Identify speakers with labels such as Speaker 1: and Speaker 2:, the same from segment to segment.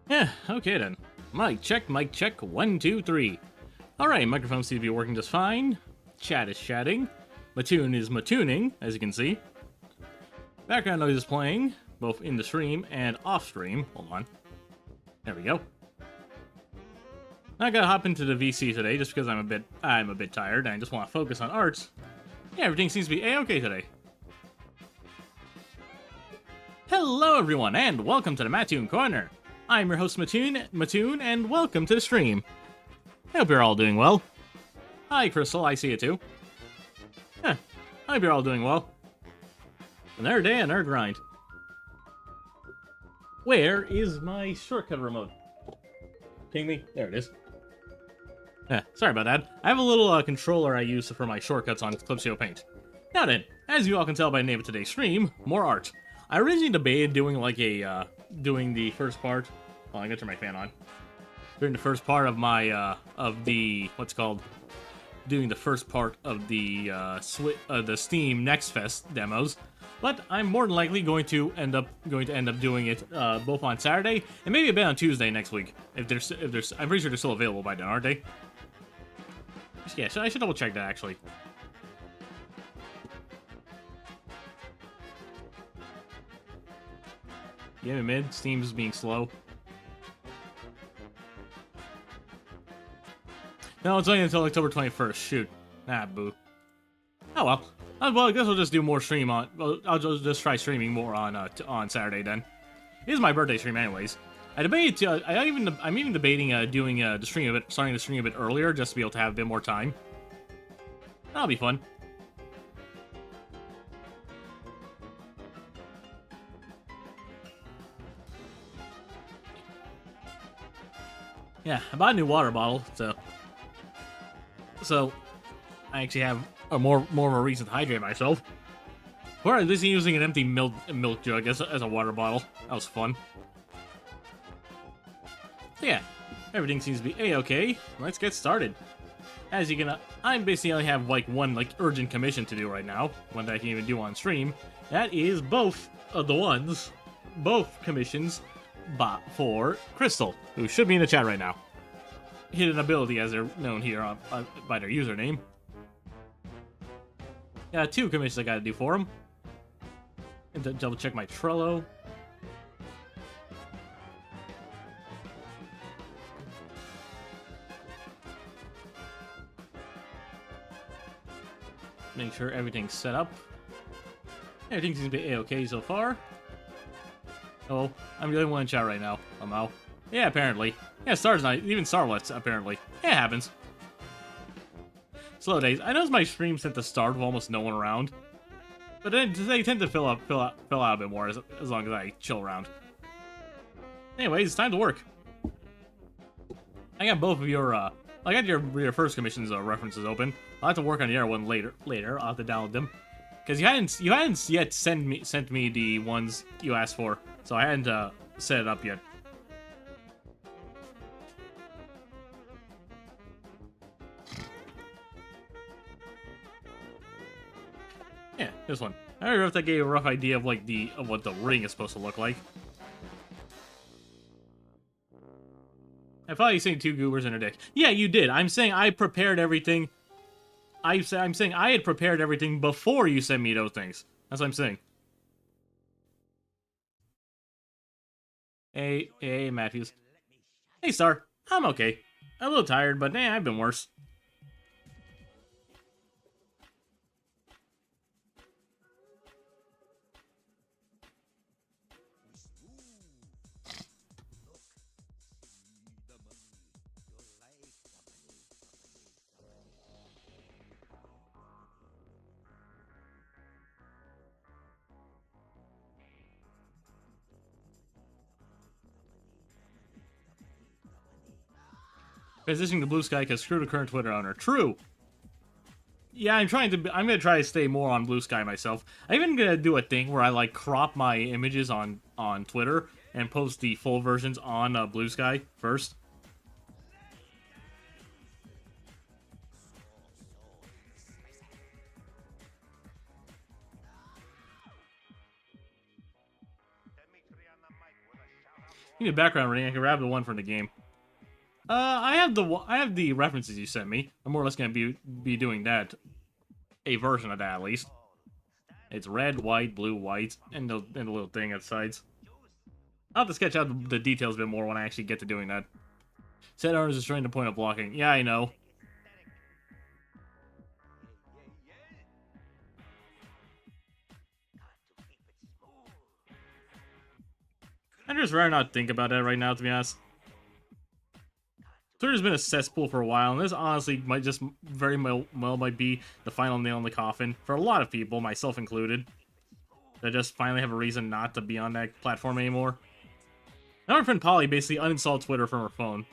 Speaker 1: Yeah, okay then. Mic check, 1, 2, 3. Alright, microphone seems to be working just fine. Chat is chatting. Mattoon is matooning, as you can see. Background noise is playing, both in the stream and off stream. Hold on. There we go. I gotta hop into the VC today just because I'm a bit tired and I just want to focus on arts. Yeah, everything seems to be A-okay today. Hello everyone, and welcome to the Mattoon Corner. I'm your host Mattoon, and welcome to the stream. I hope you're all doing well. Hi Crystal, I see you too. I hope you're all doing well. Another day, another grind. Where is my shortcut remote? Ping me? There it is. Sorry about that. I have a little controller I use for my shortcuts on Clipsio Paint. Now then, as you all can tell by the name of today's stream, more art. I originally debated doing like a, doing the first part. Oh, I gotta turn my fan on. During the first part of my, doing the first part of the, the Steam Next Fest demos. But I'm more than likely going to end up doing it both on Saturday and maybe a bit on Tuesday next week. I'm pretty sure they're still available by then, aren't they? Yeah, so I should double check that actually. Yeah, mid. Steam's being slow. No, it's only until October 21st. Shoot. Ah, boo. Oh well. Well, I guess I'll just do more stream on. Well, I'll just try streaming more on Saturday then. It is my birthday stream, anyways. I debated. I'm even debating doing starting the stream a bit earlier, just to be able to have a bit more time. That'll be fun. Yeah, I bought a new water bottle, so I actually have more of a reason to hydrate myself. Or at least using an empty milk jug as a water bottle. That was fun. So yeah, everything seems to be A-okay. Let's get started. As you can, I basically only have like one urgent commission to do right now, one that I can even do on stream. That is both commissions for Crystal, who should be in the chat right now. Hidden ability, as they're known here by their username. Yeah, 2 commissions I gotta do for him. And to double check my Trello. Make sure everything's set up. Everything seems to be A-okay so far. Oh, I'm the only one in chat right now, somehow. Yeah, apparently. Yeah, Star's not, even Starlet's, apparently. Yeah, it happens. Slow days. I noticed my streams tend to start with almost no one around. But then they tend to fill out a bit more as long as I chill around. Anyways, it's time to work. I got both of your, I got your first commission's references open. I'll have to work on the other one later. I'll have to download them. Because you hadn't yet sent me the ones you asked for. So I hadn't set it up yet. Yeah, this one. I don't know if that gave a rough idea of what the ring is supposed to look like. I thought you saying 2 goobers in a dick. Yeah, you did. I'm saying I prepared everything. I'm saying I had prepared everything before you sent me those things. That's what I'm saying. Hey, Matthews. Hey, Star. I'm okay. I'm a little tired, but I've been worse. Transitioning to Blue Sky because screw the current Twitter owner. True. Yeah, I'm gonna try to stay more on Blue Sky myself. I'm even gonna do a thing where I crop my images on Twitter and post the full versions on Blue Sky first. You need a background reading. I can grab the one from the game. I have the references you sent me. I'm more or less gonna be doing that, a version of that at least. It's red, white, blue, white, and the little thing at the sides. I'll have to sketch out the details a bit more when I actually get to doing that. Set arms is trying to point of blocking. Yeah, I know. I'd just rather not think about that right now, to be honest. Twitter's been a cesspool for a while, and this honestly might just very well might be the final nail in the coffin for a lot of people, myself included, that just finally have a reason not to be on that platform anymore. Now our friend Polly basically uninstalled Twitter from her phone.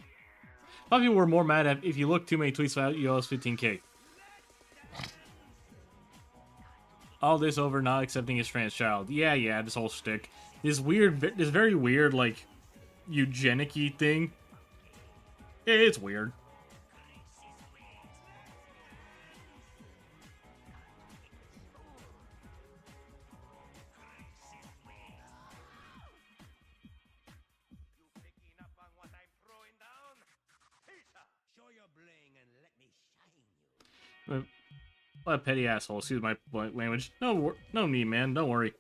Speaker 1: A lot of people were more mad at if you look too many tweets about EOS 15K. All this over not accepting his trans child. Yeah, this whole shtick. This very weird, like, eugenic-y thing. It's weird. What a petty asshole. Excuse my language. No need, man. Don't worry.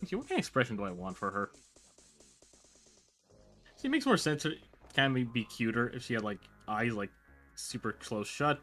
Speaker 1: Okay, what kind of expression do I want for her? See, it makes more sense to kind of be cuter if she had, like, eyes, like, super close shut.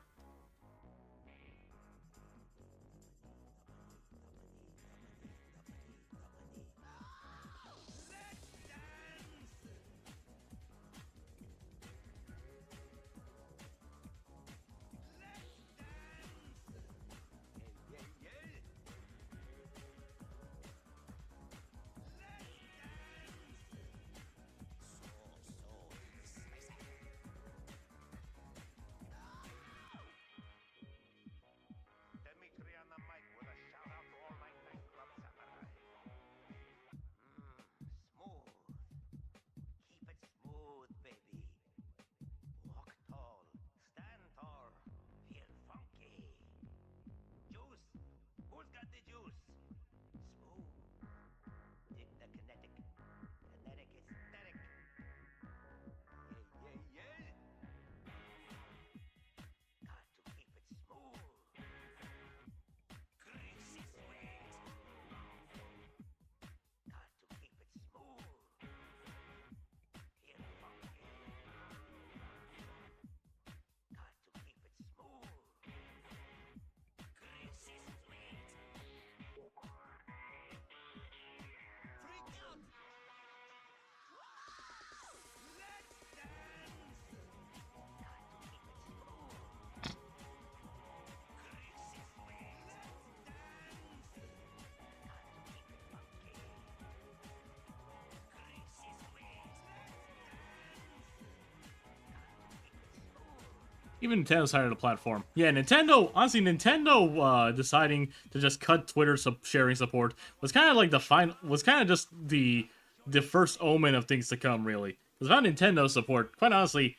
Speaker 1: Even Nintendo's hired a platform. Yeah, Nintendo, honestly, Nintendo deciding to just cut Twitter sharing support was kind of like just the first omen of things to come, really. Because without Nintendo support, quite honestly,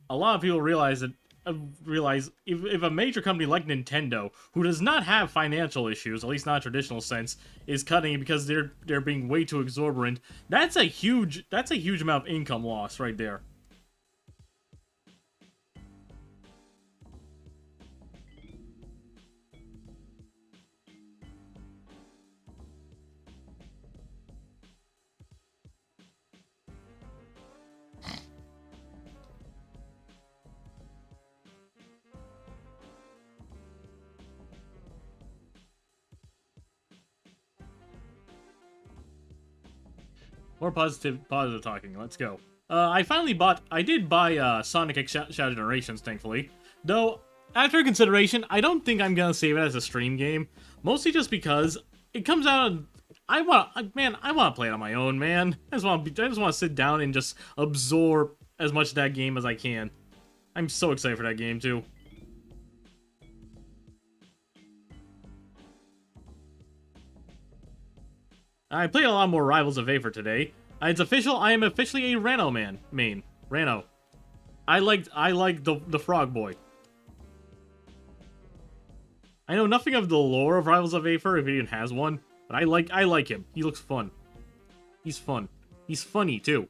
Speaker 1: a lot of people realize if a major company like Nintendo, who does not have financial issues, at least not in a traditional sense, is cutting because they're being way too exorbitant, that's a huge amount of income loss right there. More positive talking. Let's go. I did buy Sonic Shadow Generations, thankfully. Though, after consideration, I don't think I'm gonna save it as a stream game. Mostly just because it comes out. I want to play it on my own, man. I just want to sit down and just absorb as much of that game as I can. I'm so excited for that game too. I played a lot more Rivals of Aether today. It's official. I am officially a Rano main. Rano. I like the Frog Boy. I know nothing of the lore of Rivals of Aether, if he even has one, but I like him. He looks fun. He's fun. He's funny, too.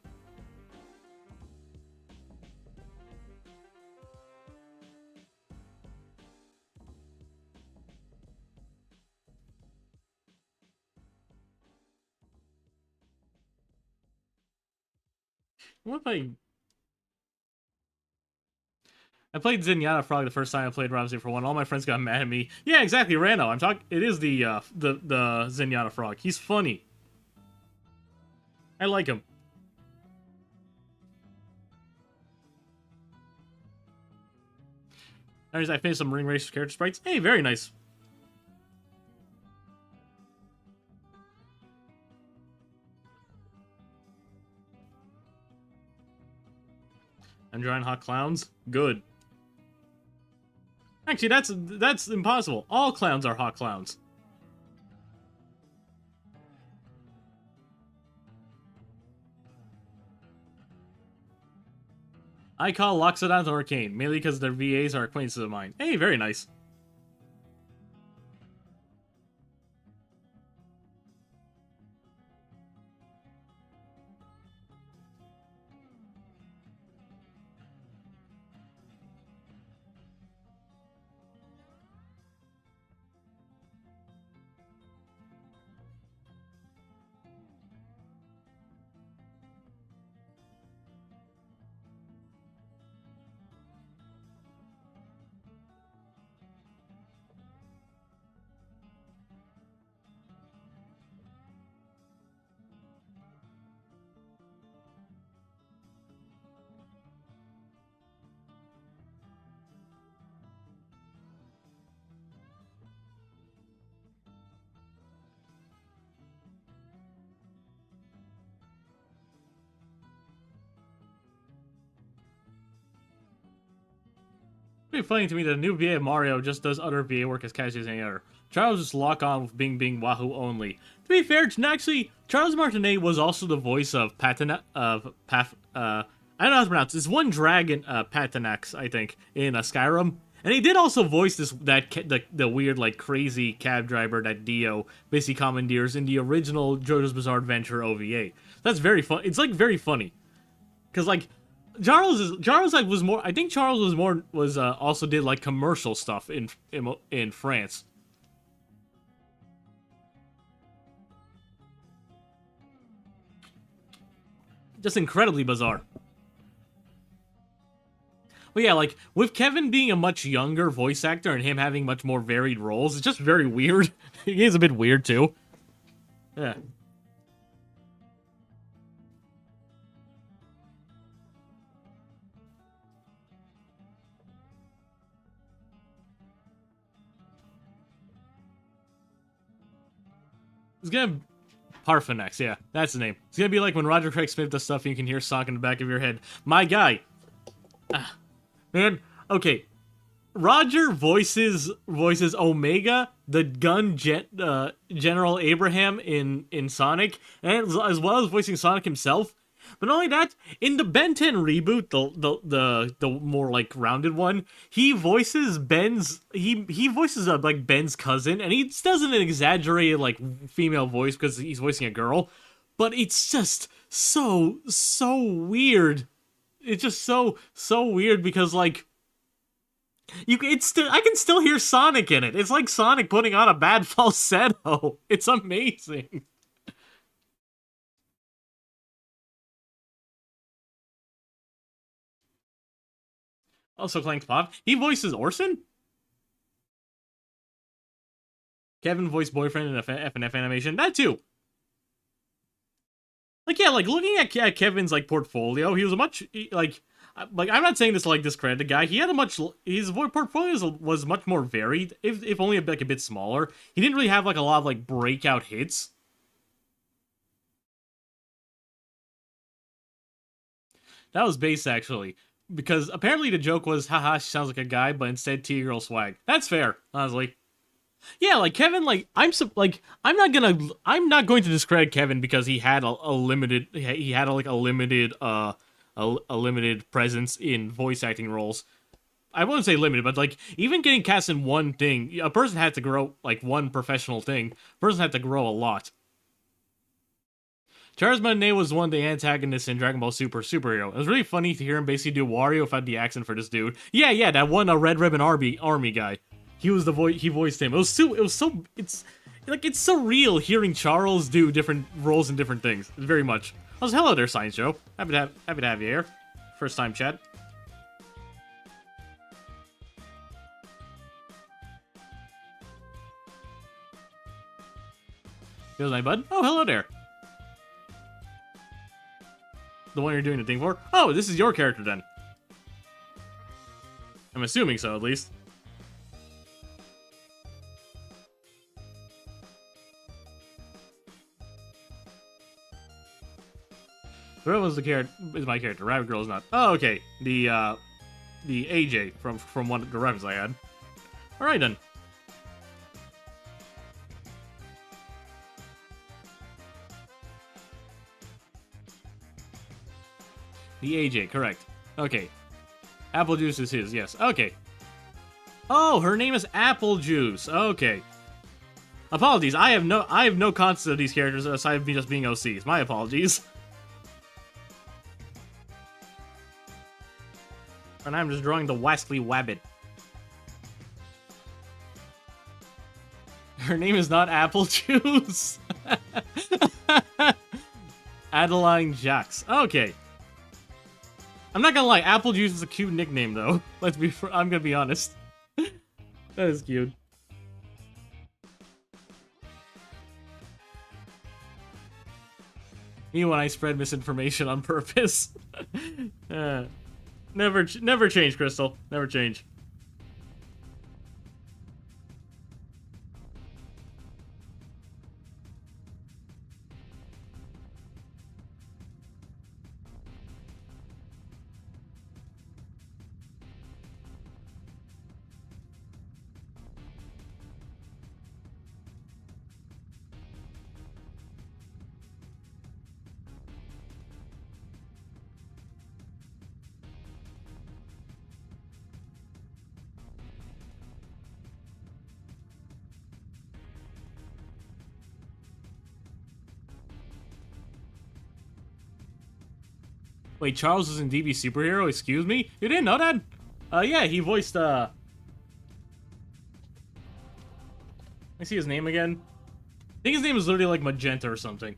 Speaker 1: What if I played Zenyatta Frog the first time I played Rivals of Aether 1. All my friends got mad at me. Yeah, exactly, Rando. I'm talking. It is the Zenyatta Frog. He's funny. I like him. Anyways, I finished some Ring Race character sprites. Hey, very nice. I'm drawing hot clowns. Good. Actually, that's impossible. All clowns are hot clowns. I call Loxodon and Arcane, mainly because their VAs are acquaintances of mine. Hey, very nice. Pretty funny to me that the new VA of Mario just does other VA work as casually as any other. Charles just lock on with Bing Bing Wahoo only. To be fair, actually, Charles Martinet was also the voice of I don't know how to pronounce it. It's one dragon, Patanax, I think, in Skyrim. And he did also voice the weird, like, crazy cab driver that Dio basically commandeers in the original JoJo's Bizarre Adventure OVA. That's very fun. It's, like, very funny. Because, like, Charles like was more. I think Charles was also did like commercial stuff in France. Just incredibly bizarre. But yeah, like with Kevin being a much younger voice actor and him having much more varied roles, it's just very weird. He is a bit weird too. Yeah. It's gonna Parphanex, yeah, that's the name. It's gonna be like when Roger Craig Smith does stuff and you can hear Sonic in the back of your head. My guy. Man, okay. Roger voices Omega, the General Abraham in Sonic, and as well as voicing Sonic himself. But not only that, in the Ben 10 reboot, the more like rounded one, he voices Ben's like Ben's cousin, and he does an exaggerated like female voice because he's voicing a girl, but it's just so weird. It's just so weird because like I can still hear Sonic in it. It's like Sonic putting on a bad falsetto. It's amazing. Also, Clank's Pop. He voices Orson? Kevin voiced boyfriend in a FNF animation. That too. Like, yeah, like, looking at Kevin's, like, portfolio, he was a much, like, I'm not saying this to, like, discredit the guy. He had his portfolio was much more varied, if only like, a bit smaller. He didn't really have, like, a lot of, like, breakout hits. That was base, actually. Because apparently the joke was, haha, she sounds like a guy, but instead T-girl swag. That's fair, honestly. Yeah, like Kevin, like I'm not going to discredit Kevin because he had a limited a limited presence in voice acting roles. I wouldn't say limited, but like even getting cast in one thing, a person had to grow like one professional thing. A person had to grow a lot. Charles Martinet was one of the antagonists in Dragon Ball Super Superhero. It was really funny to hear him basically do Wario without the accent for this dude. Yeah, that one Red Ribbon Army guy. He was the voice. He voiced him. It's surreal hearing Charles do different roles in different things. Very much. Also, hello there, Science Joe. Happy to have you here. First time chat. Here's my bud. Oh, hello there. The one you're doing the thing for? Oh, this is your character then. I'm assuming so, at least. Who was the character? Is my character? Rabbit Girl is not. Oh, okay. The AJ from one of the revs I had. All right then. The AJ, correct. Okay. Apple Juice is his, yes. Okay. Oh, her name is Apple Juice. Okay. Apologies. I have no concept of these characters aside from just being OCs. My apologies. And I'm just drawing the Wesley Wabbit. Her name is not Apple Juice. Adeline Jax. Okay. I'm not gonna lie, Apple Juice is a cute nickname though. I'm gonna be honest. That is cute. Me when I spread misinformation on purpose. Never change, Crystal. Never change. Wait, Charles is in DB Superhero? Excuse me? You didn't know that? Yeah, he voiced, Let me see his name again. I think his name is literally like Magenta or something.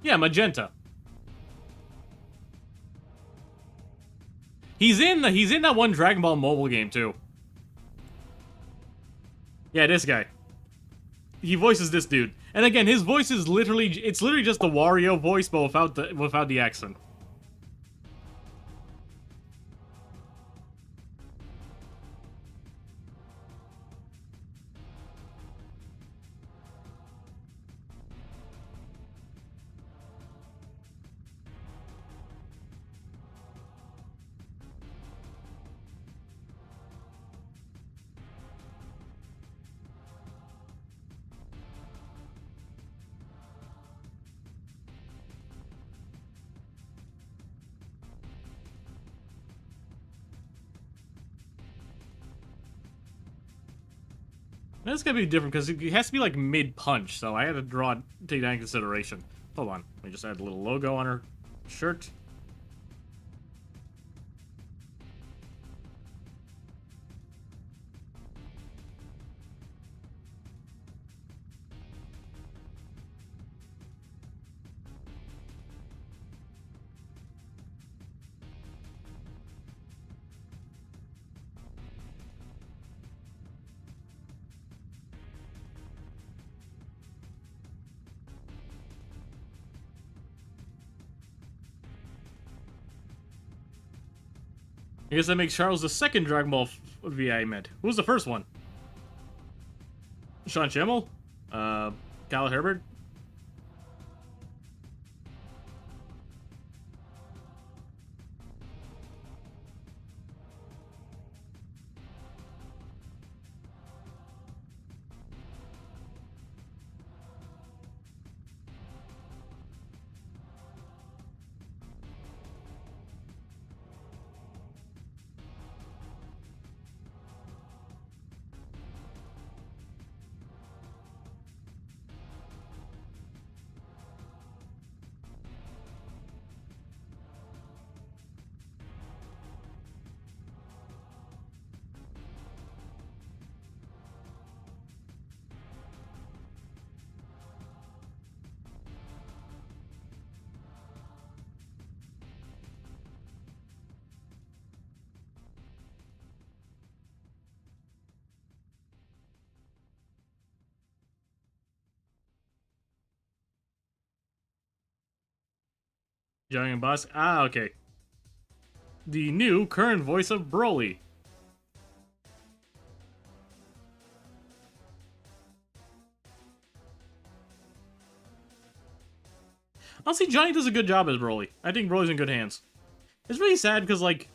Speaker 1: Yeah, Magenta. He's in that one Dragon Ball mobile game too. Yeah, this guy. He voices this dude. And again, his voice is literally just the Wario voice, but without the accent. That's gonna be different because it has to be like mid-punch, so I had to take that into consideration. Hold on, let me just add a little logo on her shirt. I guess that makes Charles the second Dragon Ball VI met. Who was the first one? Sean Schemmel? Kyle Herbert? Giant Boss. Ah, okay. The new current voice of Broly. Honestly, Johnny does a good job as Broly. I think Broly's in good hands. It's really sad because, like,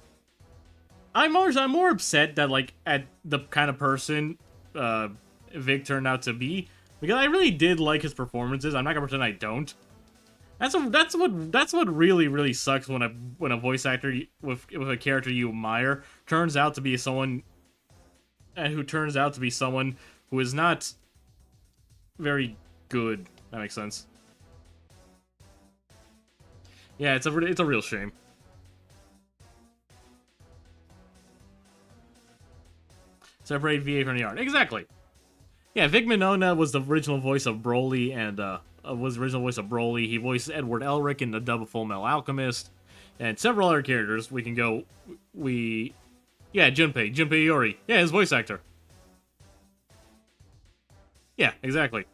Speaker 1: I'm more upset that, like, at the kind of person Vic turned out to be, because I really did like his performances. I'm not gonna pretend I don't. That's what really sucks when a voice actor with a character you admire turns out to be someone who is not very good. That makes sense. Yeah, it's a real shame. Separate VA from the art. Exactly. Yeah, Vic Mignogna was the original voice of Broly, and was the original voice of Broly. He voiced Edward Elric in the dub of Full Metal Alchemist, and several other characters. We can go. Yeah, Junpei Iori. Yeah, his voice actor. Yeah, exactly.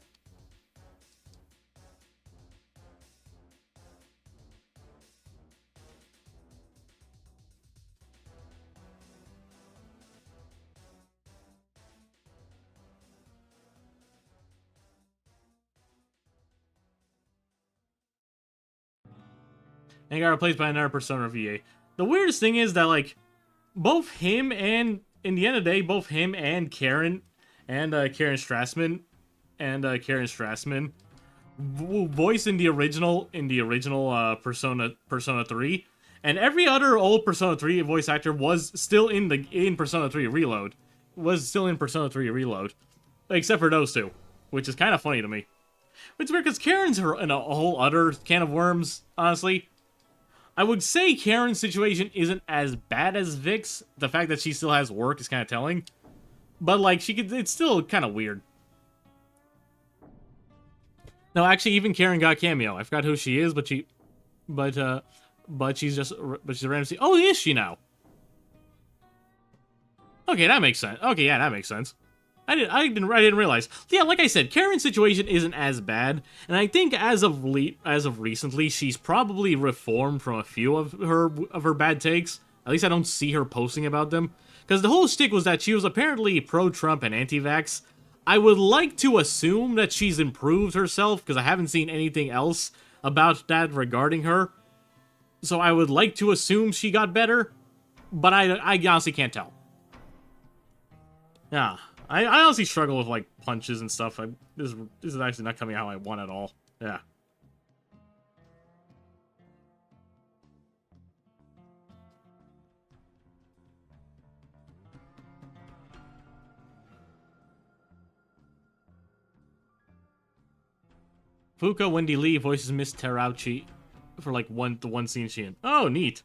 Speaker 1: And he got replaced by another Persona VA. The weirdest thing is that, like, both him and, in the end of the day, both him and Karen Strassman voiced in the original Persona 3, and every other old Persona 3 voice actor was still in Persona 3 Reload. Except for those two, which is kind of funny to me. It's weird because Karen's in a whole other can of worms, honestly. I would say Karen's situation isn't as bad as Vic's. The fact that she still has work is kind of telling. But, like, it's still kind of weird. No, actually, even Karen got cameo. I forgot who she is, but she's a Ramsey. Oh, is she now? Okay, that makes sense. Okay, yeah, that makes sense. I didn't realize. Yeah, like I said, Karen's situation isn't as bad, and I think as of recently, she's probably reformed from a few of her bad takes. At least I don't see her posting about them, because the whole shtick was that she was apparently pro-Trump and anti-vax. I would like to assume that she's improved herself, because I haven't seen anything else about that regarding her. So I would like to assume she got better, but I honestly can't tell. Yeah. I honestly struggle with, like, punches and stuff. This is actually not coming out how I want at all. Yeah. Fuka Wendy Lee voices Miss Terauchi for, like, the one scene she in. Oh, neat.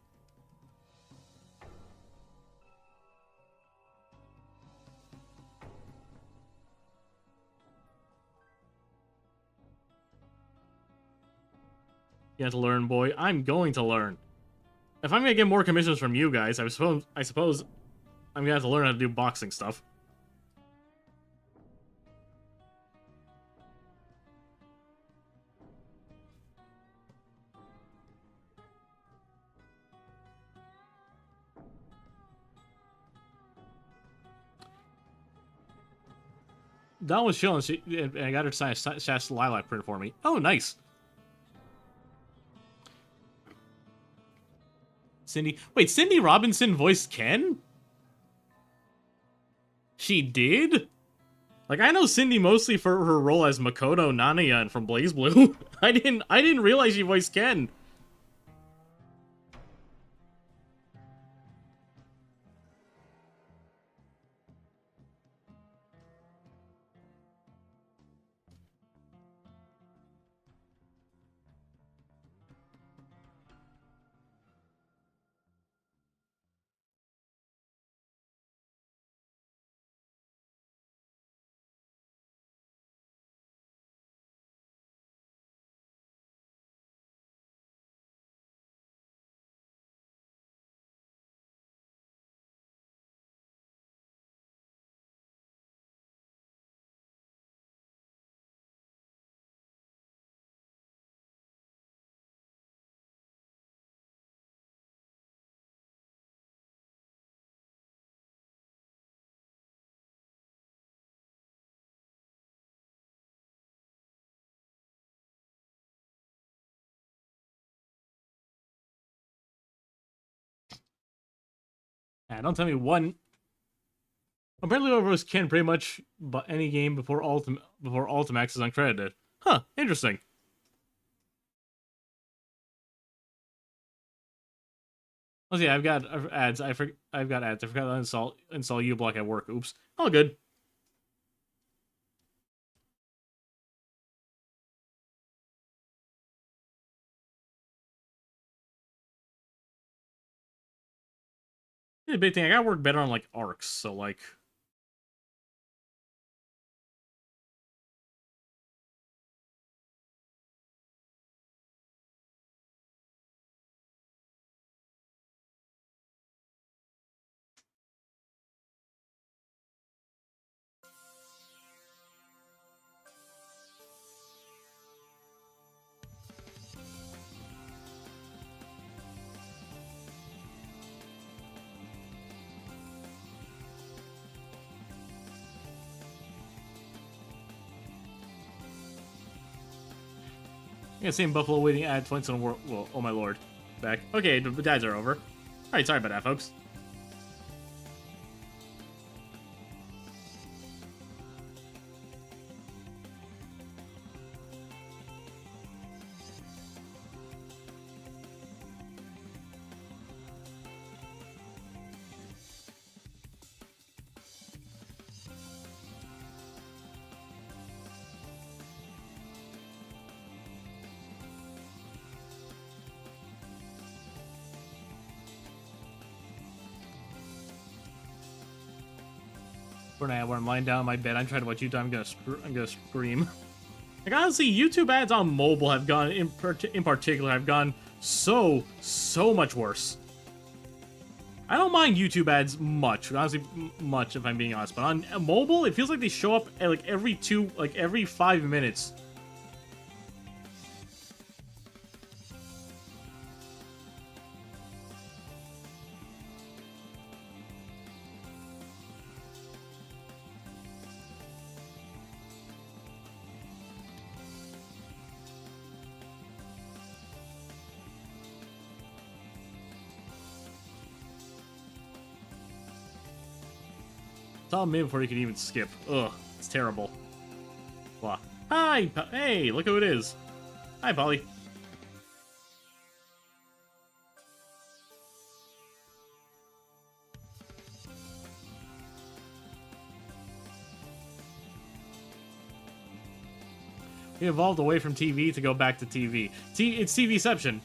Speaker 1: You have to learn, boy. I'm going to learn. If I'm gonna get more commissions from you guys, I suppose I'm gonna have to learn how to do boxing stuff. Dawn was chilling, and I got her to sign a Shasta Lilac print for me. Oh, nice. Wait, Cindy Robinson voiced Ken? She did? Like, I know Cindy mostly for her role as Makoto Nanayan from BlazBlue. I didn't realize she voiced Ken. Yeah, don't tell me one. Apparently, Overwatch can pretty much any game before Ultimax is uncredited. Huh? Interesting. Oh yeah, I've got ads. I've got ads. I forgot to install uBlock at work. Oops. All good. The big thing, I gotta work better on like arcs. So like. Yeah, same Buffalo waiting at Flintstone World. Well, oh my lord. Back. Okay, the dads are over. Alright, sorry about that, folks. When I'm lying down in my bed, I'm trying to watch YouTube. I'm gonna scream. Like honestly, YouTube ads on mobile have gone in particular have gone so much worse. I don't mind YouTube ads much, honestly, much if I'm being honest. But on mobile, it feels like they show up at like every 5 minutes. Saw him before he could even skip. Ugh, it's terrible. Blah. Hi! Hey, look who it is. Hi, Polly. We evolved away from TV to go back to TV. It's TVception.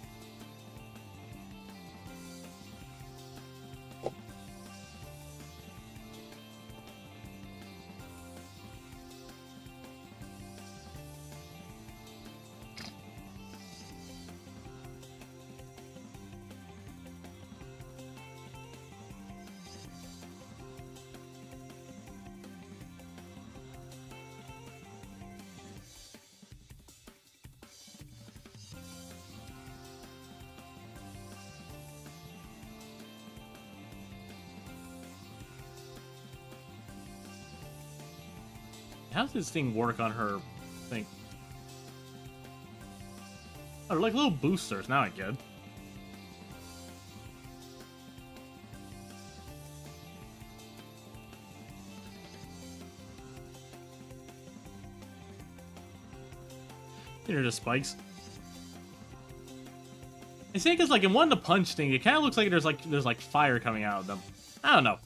Speaker 1: How does this thing work on her thing? Oh, they're like little boosters. Now I get. They're just spikes. I think it's like in one of the punch thing, it kind of looks like there's like fire coming out of them. I don't know.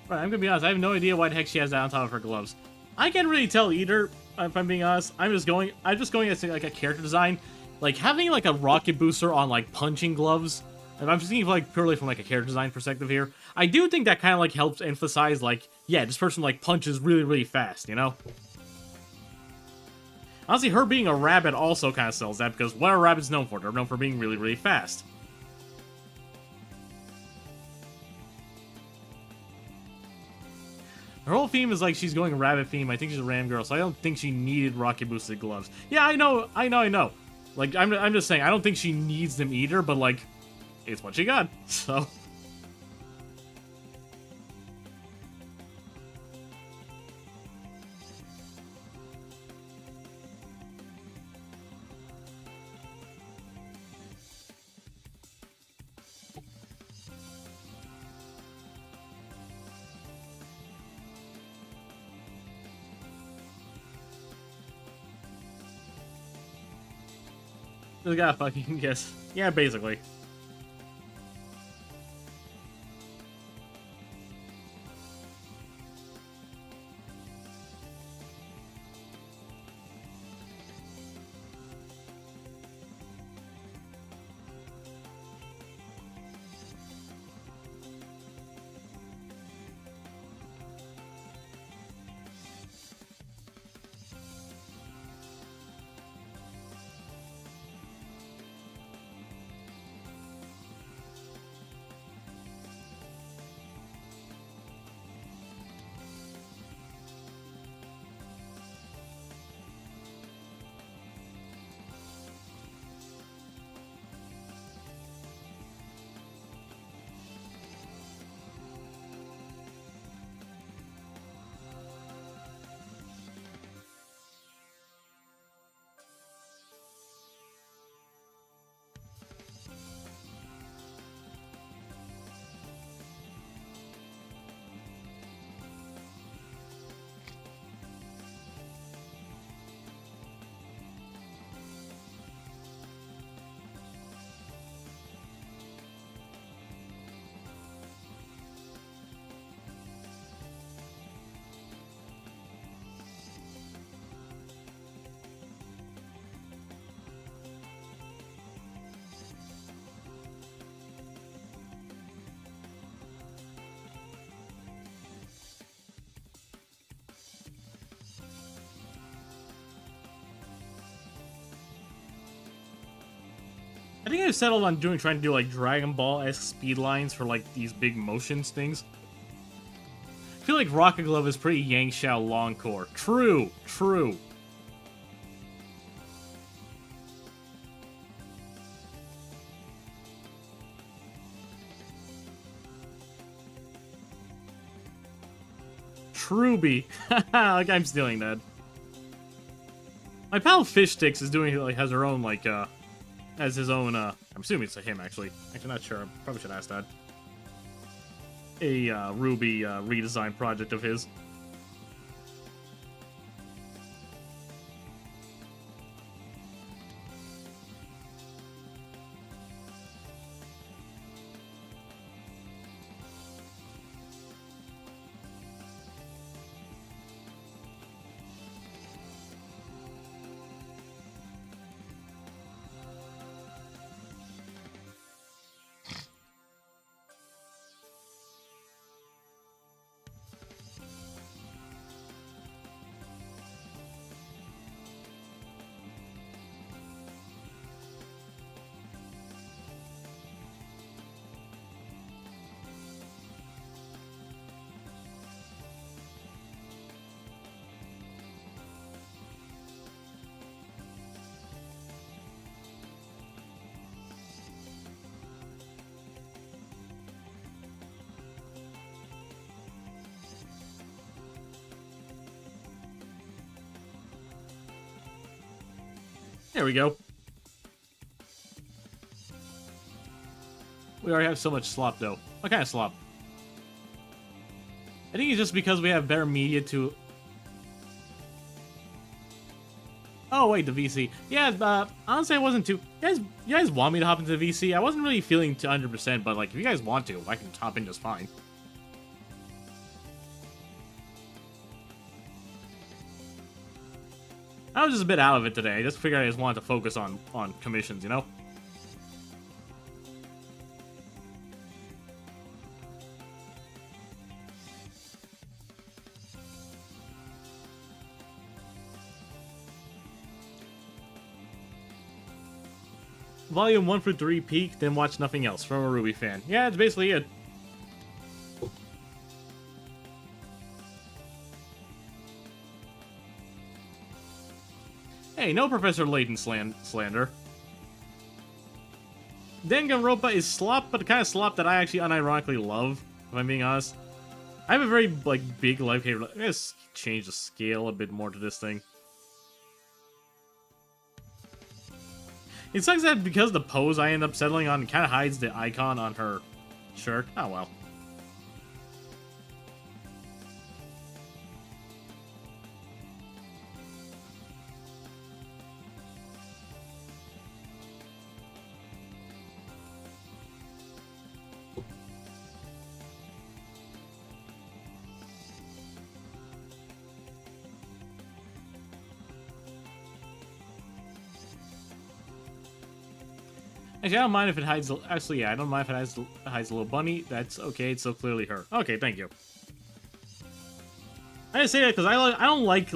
Speaker 1: Right, I'm gonna be honest, I have no idea why the heck she has that on top of her gloves. I can't really tell either, if I'm being honest. I'm just going as like a character design. Like having like a rocket booster on like punching gloves. And I'm just thinking like purely from like a character design perspective here. I do think that kind of like helps emphasize like, yeah, this person like punches really fast, you know? Honestly, her being a rabbit also kind of sells that because what are rabbits known for? They're known for being really fast. Her whole theme is like she's going rabbit theme. I think she's a ram girl, so I don't think she needed rocket boosted gloves. Yeah, I know. Like, I'm just saying, I don't think she needs them either, but like, it's what you got. So. Just gotta fucking guess. Yeah, basically. I think I've settled on trying to do like Dragon Ball-esque speed lines for like these big motions things. I feel like Rocket Glove is pretty Yang Xiao long core. True, true. Truby. Like I'm stealing that. My pal Fish Sticks is doing like has her own like has his own, I'm assuming it's a him, actually. Actually, not sure. Probably should ask that. A, Ruby, redesign project of his. There we go. We already have so much slop, though. What kind of slop? I think it's just because we have better media to... Oh, wait, the VC. Yeah, honestly, I wasn't too... You guys want me to hop into the VC? I wasn't really feeling 100%, but, like, if you guys want to, I can hop in just fine. I was just a bit out of it today. I just figured I just wanted to focus on commissions, you know? Volume 1 through 3 peak, then watch nothing else from a Ruby fan. Yeah, that's basically it. Hey, no Professor Layton slander. Danganronpa is slop, but the kind of slop that I actually unironically love, if I'm being honest. I have a very, like, big life hater. I'm gonna change the scale a bit more to this thing. It sucks that because the pose I end up settling on kind of hides the icon on her shirt. Oh, well. Actually, I don't mind if it hides... Actually, yeah, I don't mind if it hides a little bunny. That's okay. It's so clearly her. Okay, thank you. I just say that because I don't like,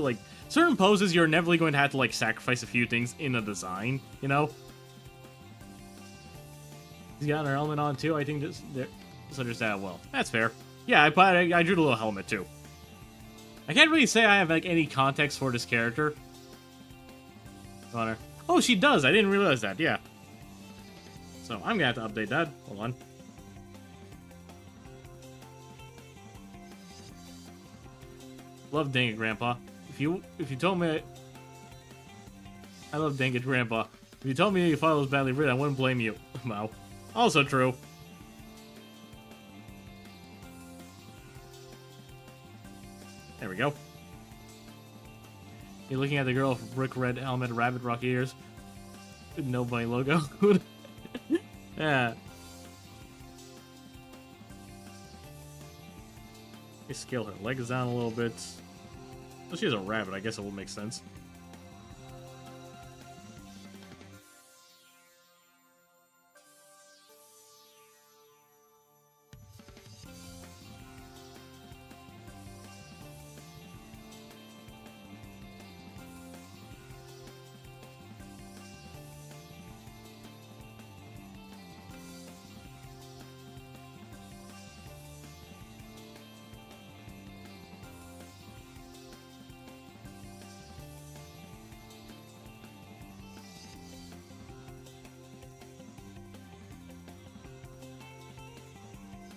Speaker 1: certain poses you're inevitably going to have to, like, sacrifice a few things in the design, you know? He's got her helmet on, too. I think this... So there's that. Well, that's fair. Yeah, I drew the little helmet, too. I can't really say I have, like, any context for this character. On her. Oh, she does. I didn't realize that. Yeah. So I'm gonna have to update that. Hold on. Love Dang It, Grandpa. If you told me I love Dang It, Grandpa. If you told me your father was badly written, I wouldn't blame you. Wow. Also true. There we go. You're looking at the girl with brick red helmet, rabbit rock ears, no bunny logo. Yeah. Let me scale her legs down a little bit. Well, she has a rabbit, I guess it will make sense.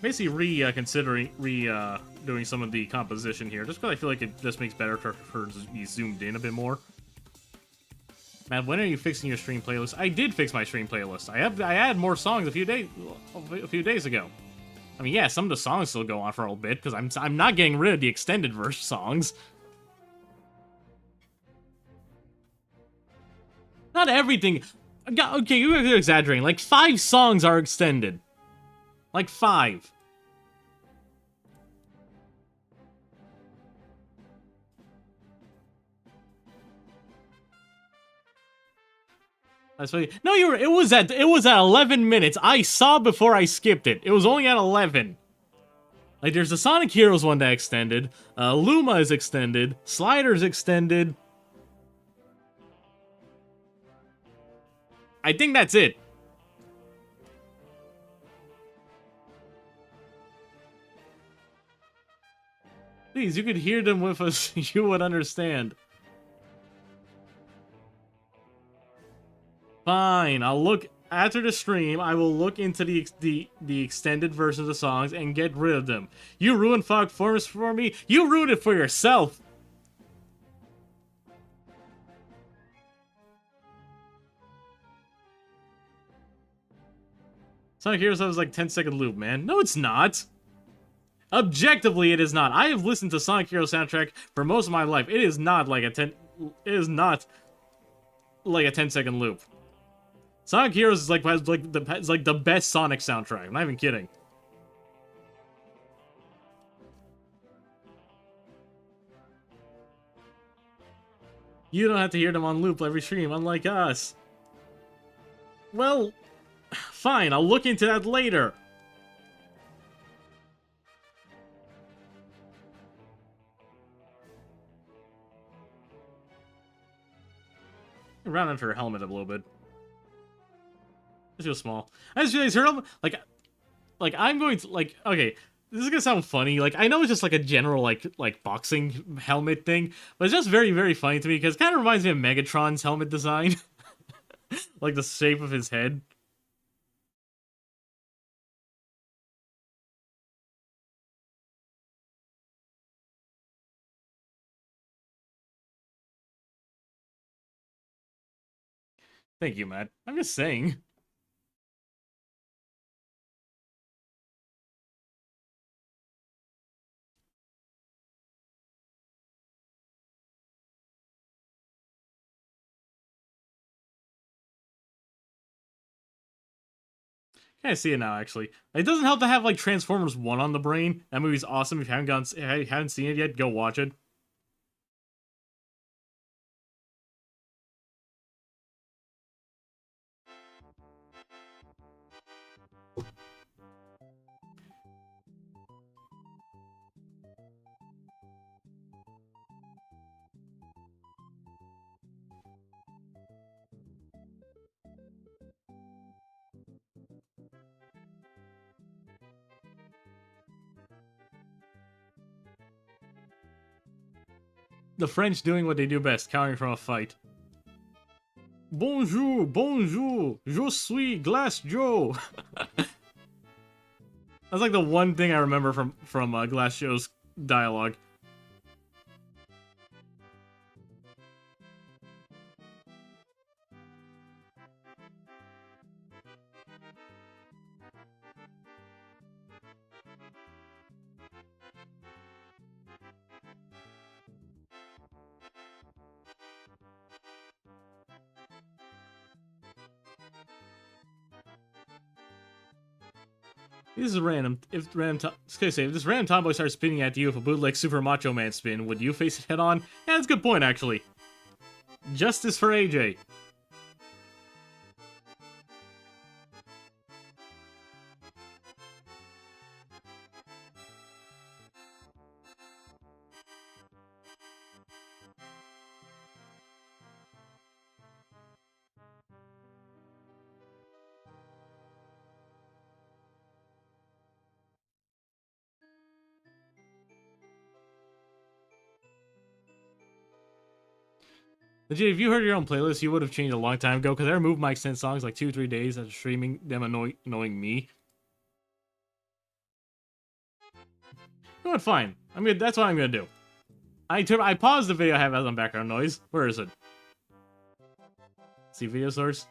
Speaker 1: Basically considering doing some of the composition here, just because I feel like it just makes better for her to be zoomed in a bit more. Matt, when are you fixing your stream playlist? I did fix my stream playlist. I added more songs a few days ago. I mean, yeah, some of the songs still go on for a little bit because I'm not getting rid of the extended verse songs. Not everything. Okay, you're exaggerating. Like 5 songs are extended. Like 5. That's funny. No, it was at 11 minutes. I saw before I skipped it. It was only at 11. Like there's the Sonic Heroes one that extended. Luma is extended. Slider's extended. I think that's it. Please, you could hear them with us. You would understand. Fine, I'll look after the stream. I will look into the extended version of the songs and get rid of them. You ruined Fog Forest for me. You ruined it for yourself. Sonic Heroes was like 10-second loop, man. No, it's not. Objectively, it is not. I have listened to Sonic Heroes soundtrack for most of my life. It is not like a 10-second loop. Sonic Heroes is like the best Sonic soundtrack. I'm not even kidding. You don't have to hear them on loop every stream, unlike us. Well, fine. I'll look into that later. Round into her helmet a little bit. It feels small. I just realized her helmet, like I'm going to, like, okay, this is gonna sound funny. Like, I know it's just like a general, like boxing helmet thing, but it's just very, very funny to me because it kind of reminds me of Megatron's helmet design. Like the shape of his head. Thank you, Matt. I'm just saying. I see it now, actually. It doesn't help to have, like, Transformers 1 on the brain. That movie's awesome. If you haven't seen it yet, go watch it. The French doing what they do best, countering from a fight. Bonjour, bonjour, je suis Glass Joe. That's like the one thing I remember from Glass Joe's dialogue. This is random. If this random tomboy starts spinning at you with a bootleg Super Macho Man spin, would you face it head on? Yeah, that's a good point, actually. Justice for AJ. Legit, if you heard your own playlist, you would have changed a long time ago, because I removed my extended songs like 2-3 days after streaming them annoying me. You know what, fine. That's what I'm gonna do. I paused the video I have as on background noise. Where is it? See video source?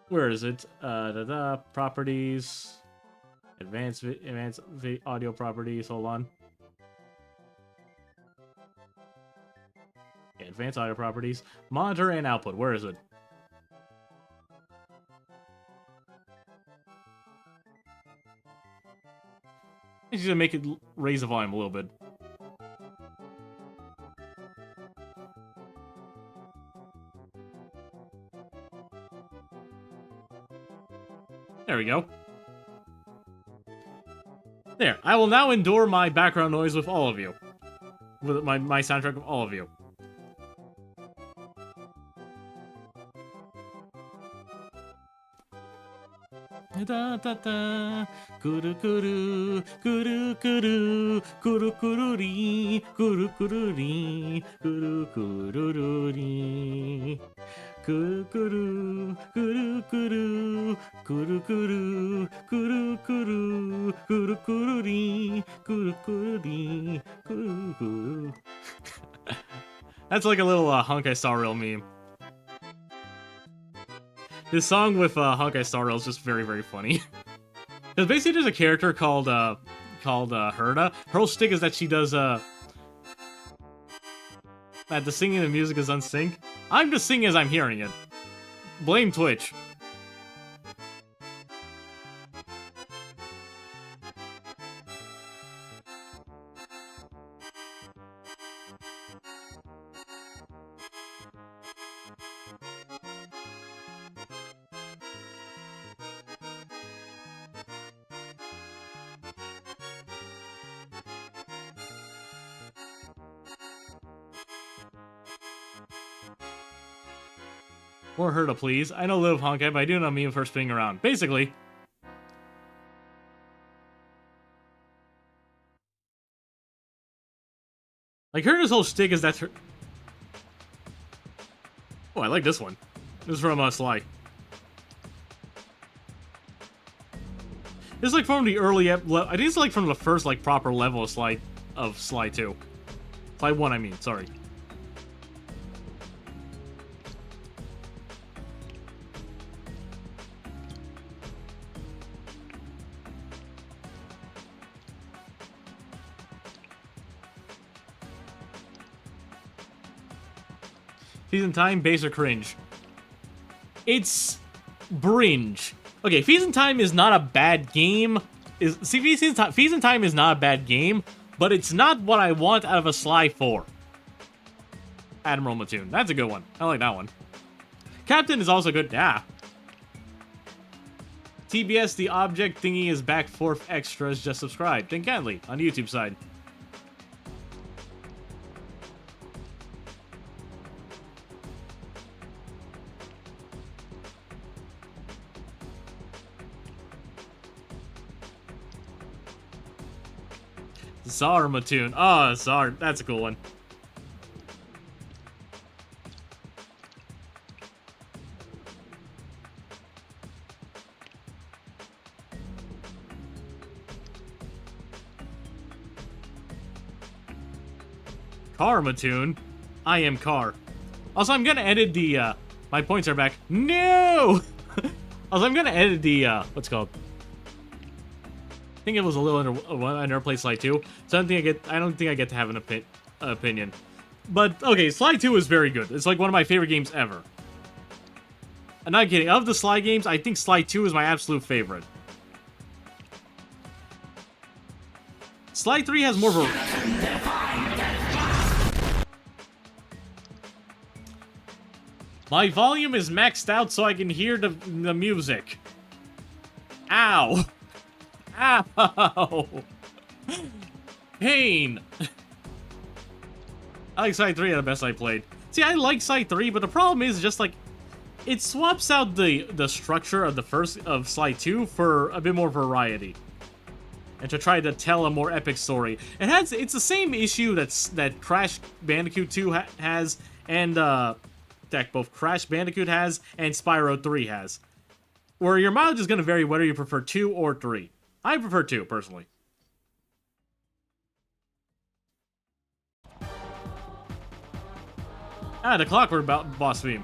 Speaker 1: Where is it? Properties. Advanced audio properties, hold on. Yeah, advanced audio properties. Monitor and output, where is it? I'm just gonna make it raise the volume a little bit. There we go. There, I will now endure my background noise with all of you. With my soundtrack with all of you. Da da da, kuru kuru, kuru kuru, kuru kuru ri, kuru kuru ri, kuru kuru ri, kuru kuru, kuru kuru, kuru kuru, kuru kuru, kuru kuru ri, kuru kuru ri, kuru kuru. That's like a little Honkai Star Rail meme. This song with Honkai Star Rail is just very, very funny. Because basically there's a character called Herda. Her whole shtick is that she does, that the singing and the music is unsync. I'm just singing as I'm hearing it. Blame Twitch. More Herda, please. I know Live Honkai, but I do know meme for spinning around. Basically. Like, Herda's whole shtick is that her... Oh, I like this one. This is from Sly. This is like from the early... I think it's like from the first, like, proper level of Sly 2. Sly 1, I mean, sorry. Season Time, base or cringe? It's bringe. Okay, Fees and Time is not a bad game. Fees and Time is not a bad game, but it's not what I want out of a Sly 4. Admiral Mattoon. That's a good one. I like that one. Captain is also good. Yeah. TBS, the object thingy is back for extras. Just subscribe. Think Cantley on the YouTube side. Czar Mattoon. Oh, Czar. That's a cool one. Car Mattoon. I am Car. Also, I'm gonna edit the, my points are back. No! Also, I'm gonna edit the, what's it called? I think it was a little underplayed Sly 2, so I don't think I get to have an opinion. But, okay, Sly 2 is very good. It's like one of my favorite games ever. I'm not kidding. Of the Sly games, I think Sly 2 is my absolute favorite. Sly 3 has more of a... My volume is maxed out so I can hear the music. Ow. Ow. Pain. I like Side 3 the best I played. See, I like Side 3, but the problem is just like it swaps out the structure of of Sly 2 for a bit more variety. And to try to tell a more epic story. It's the same issue that Crash Bandicoot 2 has and that both Crash Bandicoot has and Spyro 3 has. Where your mileage is going to vary whether you prefer 2 or 3. I prefer 2, personally. The Clockwork boss theme.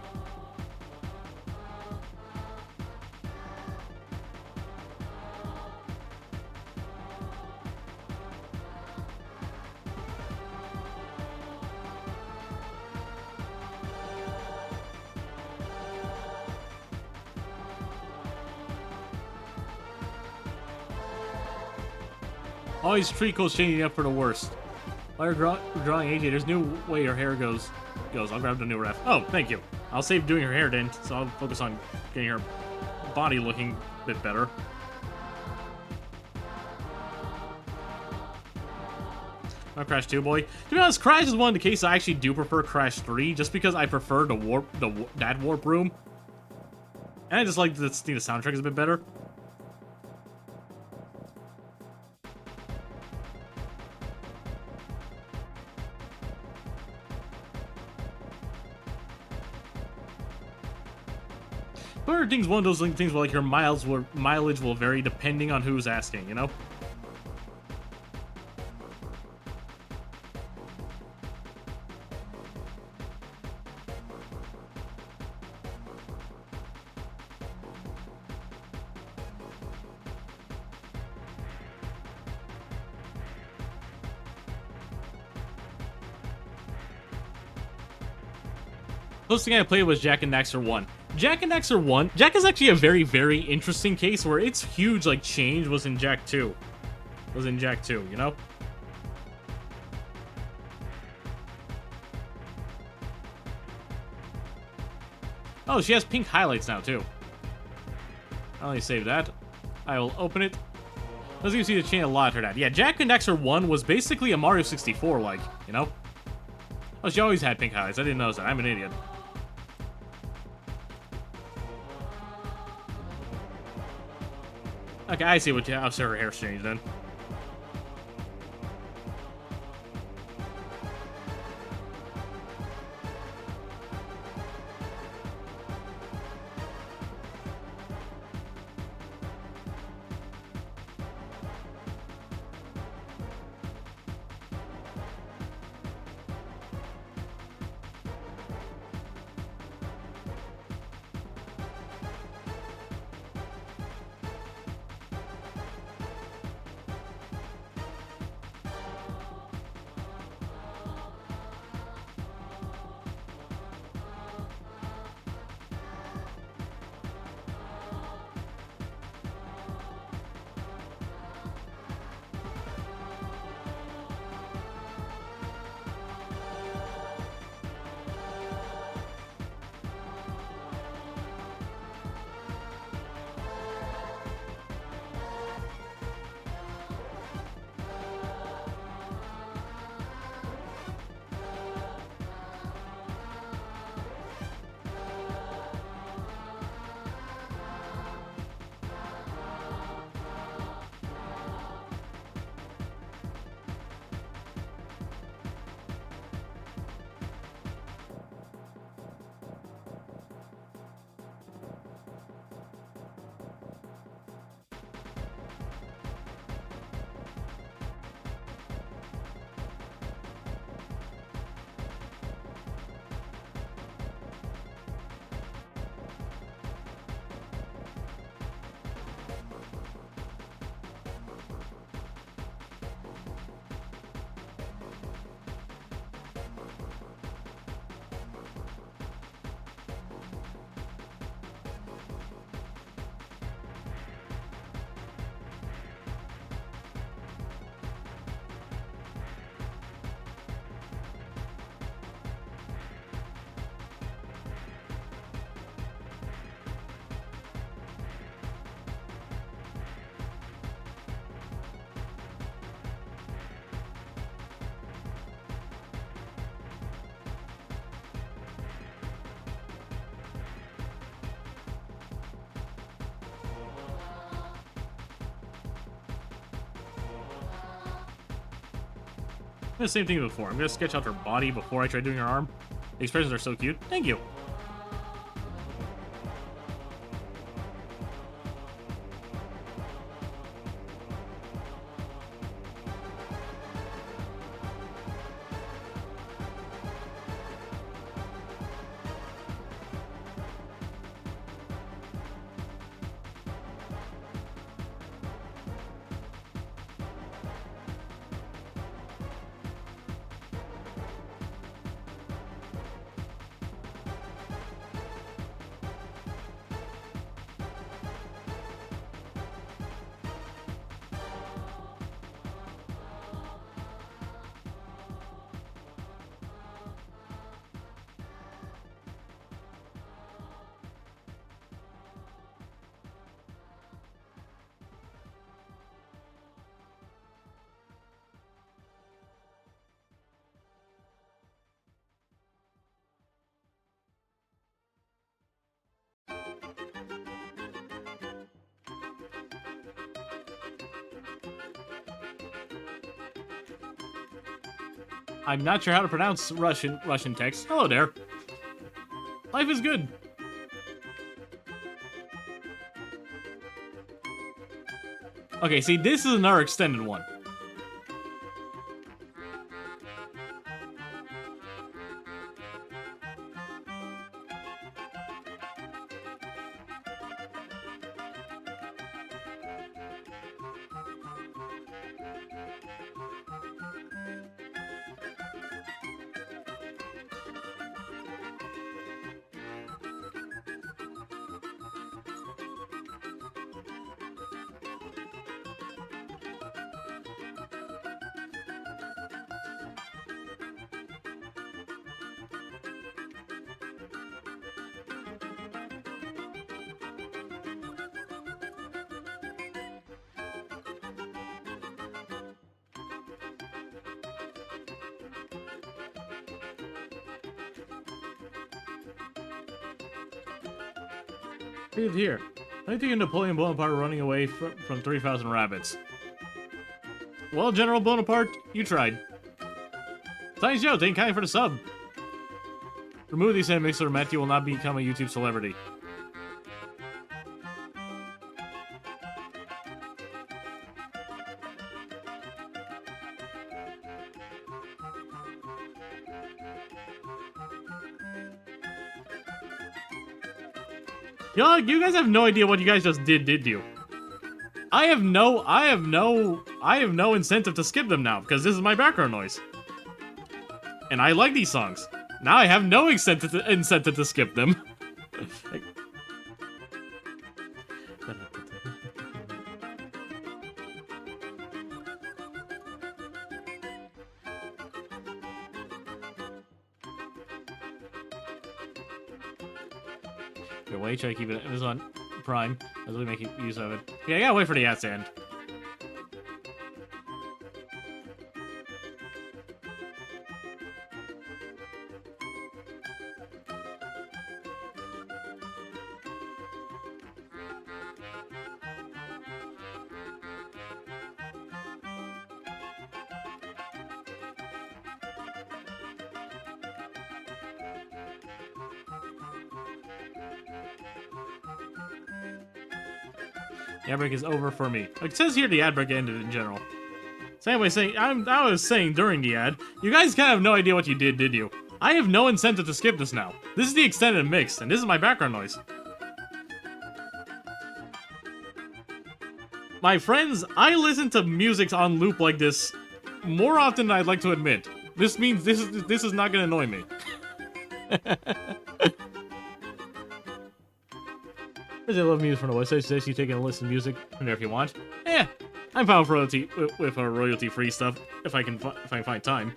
Speaker 1: Always treat codes changing up for the worst. While you're drawing AJ, there's no way your hair goes. I'll grab the new ref. Oh, thank you. I'll save doing her hair then, so I'll focus on getting her body looking a bit better. My Crash 2 boy. To be honest, Crash is one of the cases I actually do prefer Crash 3, just because I prefer that warp room. And I just like the soundtrack is a bit better. But things, one of those things where like your mileage will vary depending on who's asking, you know? Closest thing I played was Jak and Daxter 1. Jak and Daxter 1, Jak is actually a very, very interesting case where its huge, like, change was in Jak 2. Was in Jak 2, you know? Oh, she has pink highlights now, too. I'll only save that. I will open it. Let's see the chain a lot for that. Yeah, Jak and Daxter 1 was basically a Mario 64-like, you know? Oh, she always had pink highlights. I didn't notice that. I'm an idiot. Okay, I see how her hair's changed then. the same thing before. I'm gonna sketch out her body before I try doing her arm. The expressions are so cute. Thank you. I'm not sure how to pronounce Russian text. Hello there. Life is good. Okay, see, this is another extended one. Read here. I think Napoleon Bonaparte running away from 3,000 rabbits. Well, General Bonaparte, you tried. Thanks, Joe. Thank you for the sub. Remove these mix or Matthew will not become a YouTube celebrity. Yo, you guys have no idea what you guys just did you? I have no incentive to skip them now, because this is my background noise. And I like these songs. Now I have no incentive to skip them. Like... Wait, try to keep it. This on Prime. As we make use of it. Yeah, I gotta wait for the ads to end. The ad break is over for me. Like, it says here the ad break ended in general. So anyway, I was saying during the ad, you guys kind of have no idea what you did you? I have no incentive to skip this now. This is the extended mix, and this is my background noise. My friends, I listen to music on loop like this more often than I'd like to admit. This means this is not gonna annoy me. I love music from the website. Suggests you taking a listen to music from there if you want. Yeah, I'm fine with royalty-free stuff if I can find time.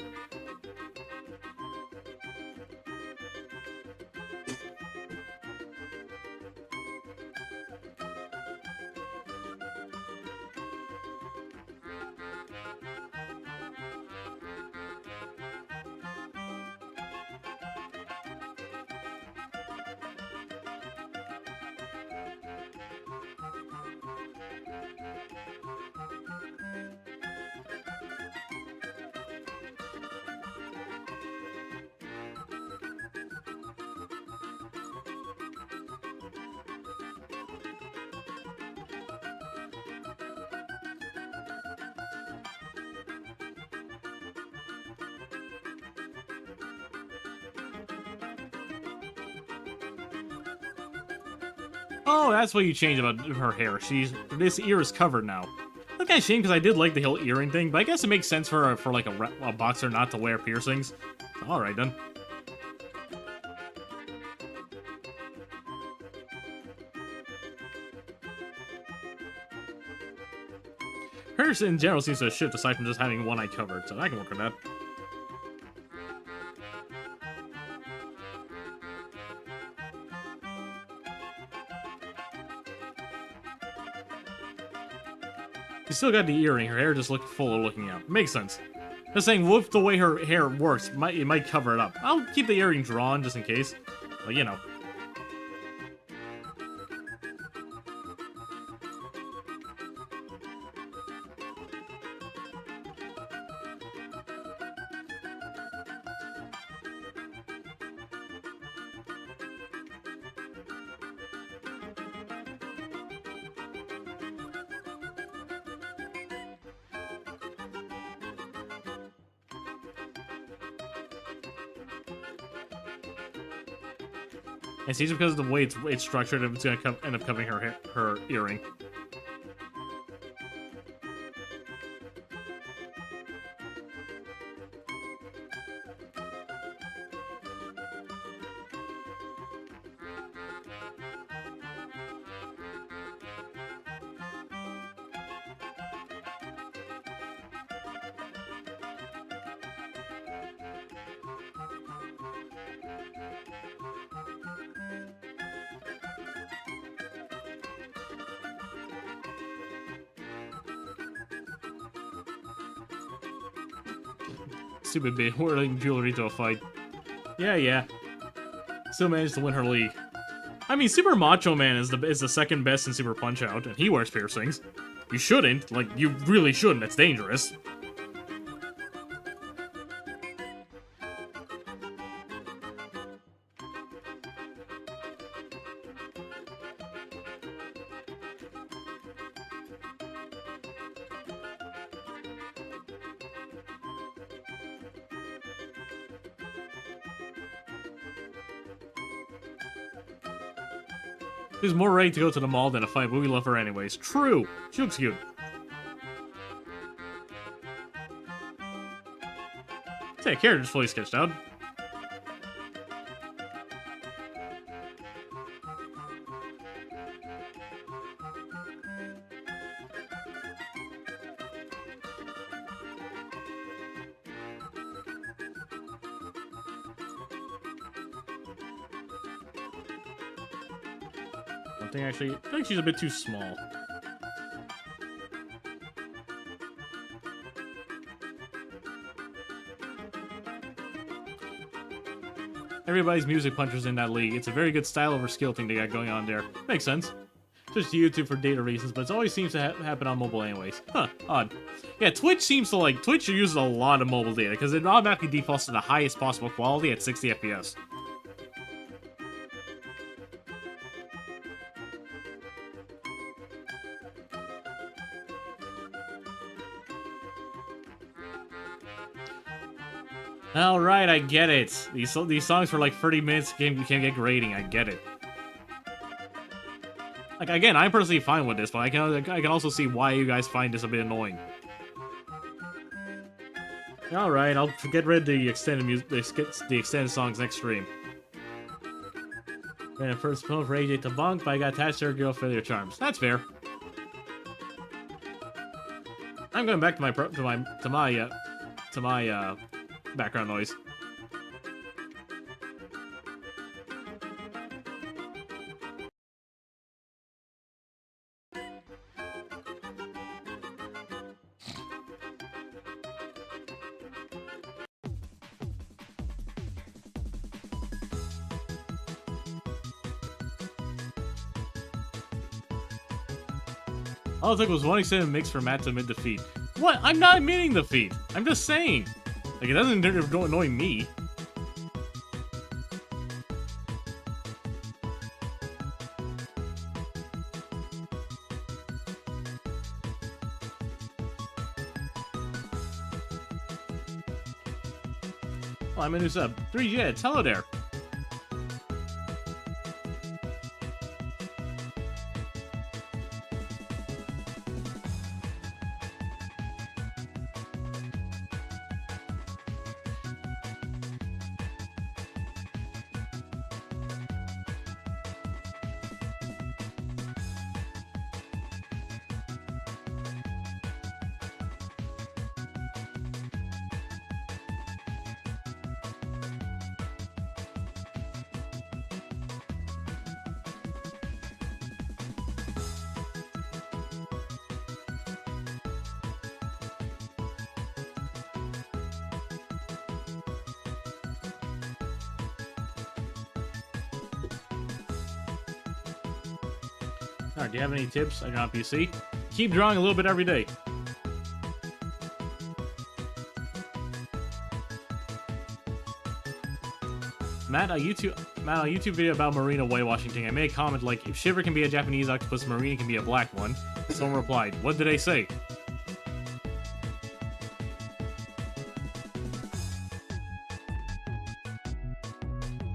Speaker 1: Oh, that's what you changed about her hair. This ear is covered now. That's kind of shame because I did like the whole earring thing, but I guess it makes sense for like a boxer not to wear piercings. All right then. Hers in general seems to shift aside from just having one eye covered, so I can work with that. She's still got the earring, her hair just looked full looking out. Makes sense. Just saying, with the way her hair works, it might cover it up. I'll keep the earring drawn just in case. But you know. And see, just because of the way it's structured, it's gonna end up covering her earring. Stupid bitch, wearing jewelry to a fight. Yeah. Still managed to win her league. I mean, Super Macho Man is the second best in Super Punch-Out, and he wears piercings. You shouldn't. Like, you really shouldn't. It's dangerous. She's more ready to go to the mall than to fight, but we love her anyways. True! She looks cute. Say, character's fully sketched out. I think she's a bit too small. Everybody's music punchers in that league. It's a very good style over skill thing they got going on there. Makes sense. Just YouTube for data reasons, but it always seems to happen on mobile anyways. Huh, odd. Yeah, Twitch uses a lot of mobile data, because it automatically defaults to the highest possible quality at 60 FPS. Alright, I get it. These songs for like 30 minutes you can get grading, I get it. Like, again, I'm personally fine with this, but I can also see why you guys find this a bit annoying. Alright, I'll get rid of the extended music, the extended songs next stream. Then first phone for AJ to bunk, but I got attached to her girl failure charms. That's fair. I'm going back to my background noise. All it took was one extended mix for Matt to admit defeat. What? I'm not admitting defeat. I'm just saying. Like, it doesn't annoy me. Oh, I'm a new sub. 3 Jets, hello there. Alright, do you have any tips on your PC? Keep drawing a little bit every day. Matt, a YouTube video about Marina whitewashing thing. I made a comment like, if Shiver can be a Japanese octopus, Marina can be a black one. Someone replied, what did I say?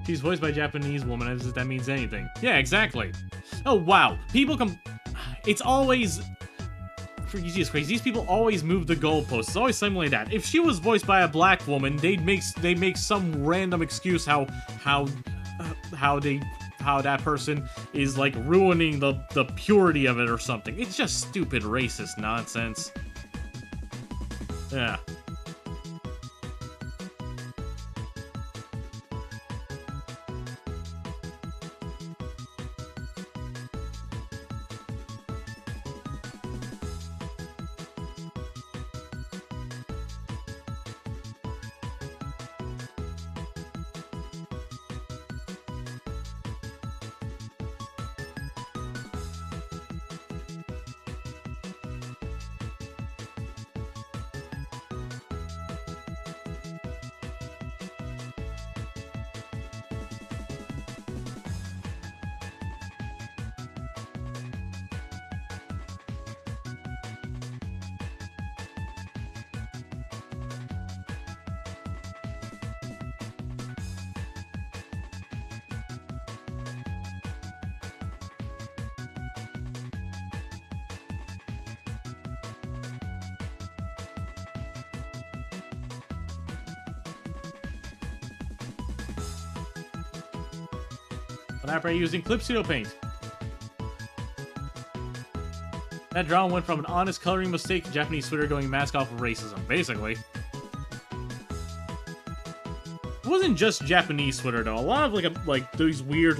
Speaker 1: She's voiced by a Japanese woman, as if that means anything. Yeah, exactly. Oh, wow. People it's always... Jesus Christ, these people always move the goalposts. It's always something like that. If she was voiced by a black woman, they'd make some random excuse how that person is like ruining the purity of it or something. It's just stupid racist nonsense. Yeah. What app are you using? Clip Pseudo Paint. That drawing went from an honest coloring mistake to Japanese Twitter going mask off of racism, basically. It wasn't just Japanese Twitter though. A lot of like these weird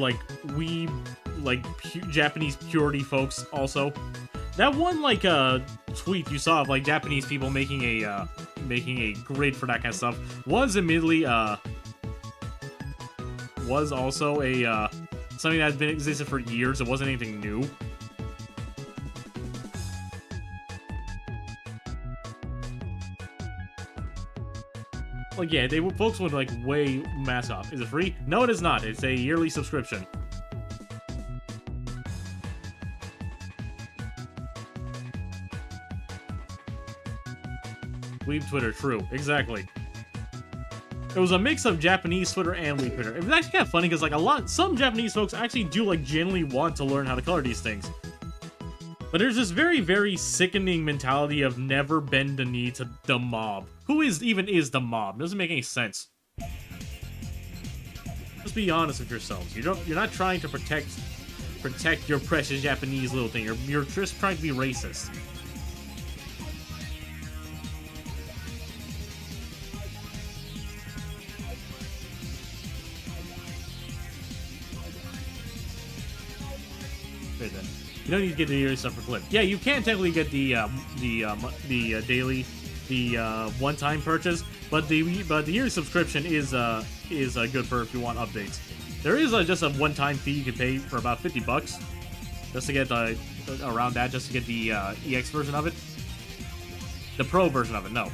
Speaker 1: Japanese purity folks also. That one tweet you saw of like Japanese people making a grid for that kind of stuff was admittedly was also a something that has been existed for years. It wasn't anything new. Like, yeah, folks would like way mask off. Is it free? No, it is not. It's a yearly subscription. Weeb Twitter, true, exactly. It was a mix of Japanese Twitter and Weeb Twitter. It was actually kind of funny because like some Japanese folks actually do like genuinely want to learn how to color these things. But there's this very, very sickening mentality of never bend the knee to the mob. Who even is the mob? It doesn't make any sense. Just be honest with yourselves. You're not trying to protect your precious Japanese little thing. You're just trying to be racist. You don't need to get the yearly stuff for Clip. Yeah, you can technically get the daily, one-time purchase, but the yearly subscription is good for if you want updates. There is just a one-time fee you can pay for about $50 just to get around that, just to get the EX version of it. The Pro version of it, no.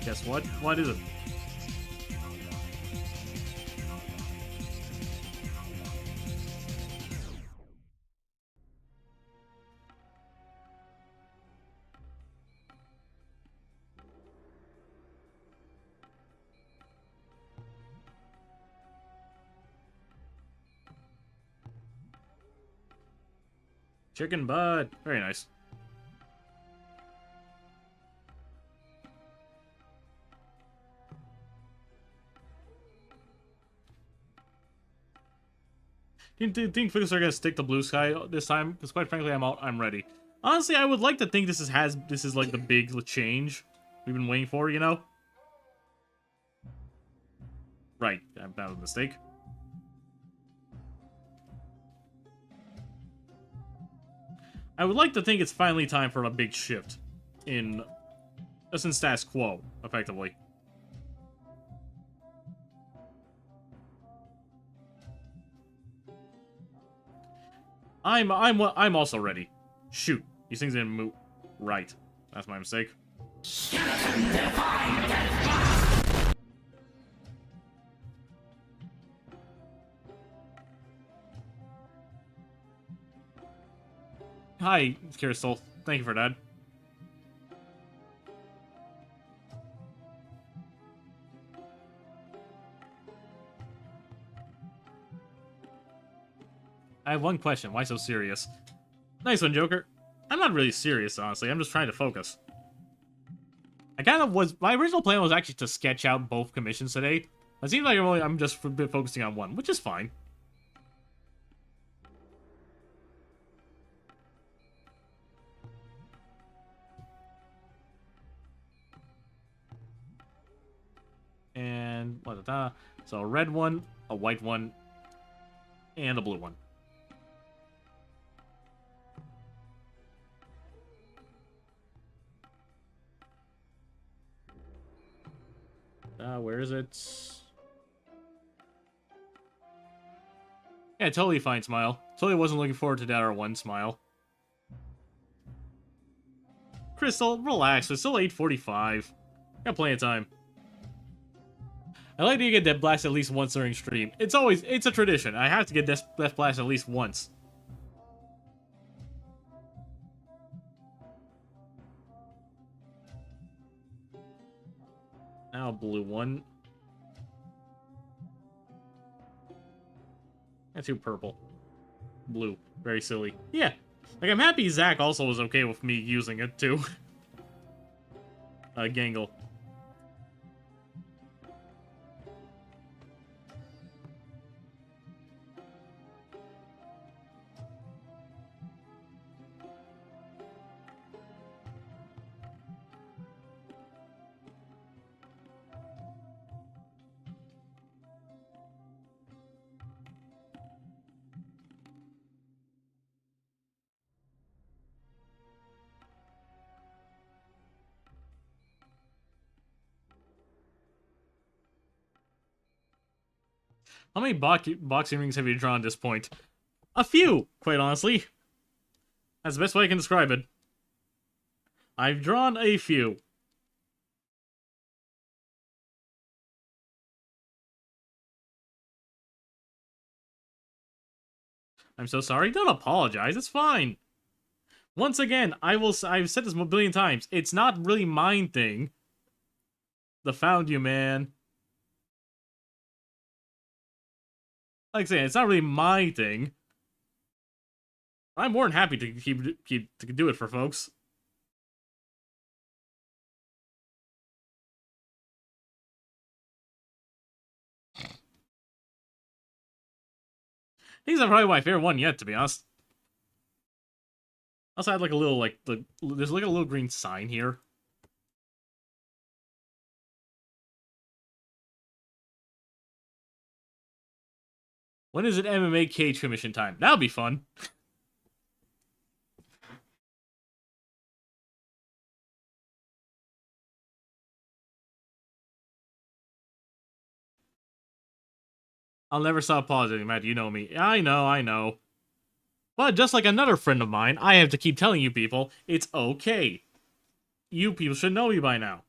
Speaker 1: Guess what? What is it? Chicken butt. Very nice. Do you think Figures are gonna stick to Blue Sky this time? Because quite frankly, I'm ready. Honestly, I would like to think this is like the big change we've been waiting for, you know? Right, that was a mistake. I would like to think it's finally time for a big shift in status quo, effectively. I'm also ready. Shoot, these things didn't move. Right, that's my mistake. Hi, Crystal. Thank you for that. I have one question. Why so serious? Nice one, Joker. I'm not really serious, honestly. I'm just trying to focus. I kind of was... My original plan was actually to sketch out both commissions today. It seems like I'm just focusing on one, which is fine. And... So a red one, a white one, and a blue one. Where is it? Yeah, totally fine, Smile. Totally wasn't looking forward to that R1, Smile. Crystal, relax. It's still 8:45. Got plenty of time. I like to get Death Blast at least once during stream. It's a tradition. I have to get Death Blast at least once. Now blue one. That's too purple. Blue. Very silly. Yeah. Like, I'm happy Zach also was okay with me using it, too. Gangle. How many boxing rings have you drawn at this point? A few, quite honestly. That's the best way I can describe it. I've drawn a few. I'm so sorry. Don't apologize. It's fine. Once again, I've said this a billion times. It's not really mine thing. The found you, man. Like I say, it's not really my thing. I'm more than happy to do it for folks. He's probably my favorite one yet, to be honest. Also, I had like a little there's like a little green sign here. When is it MMA cage commission time? That'll be fun. I'll never stop apologizing, Matt. You know me. I know. But just like another friend of mine, I have to keep telling you people, it's okay. You people should know me by now.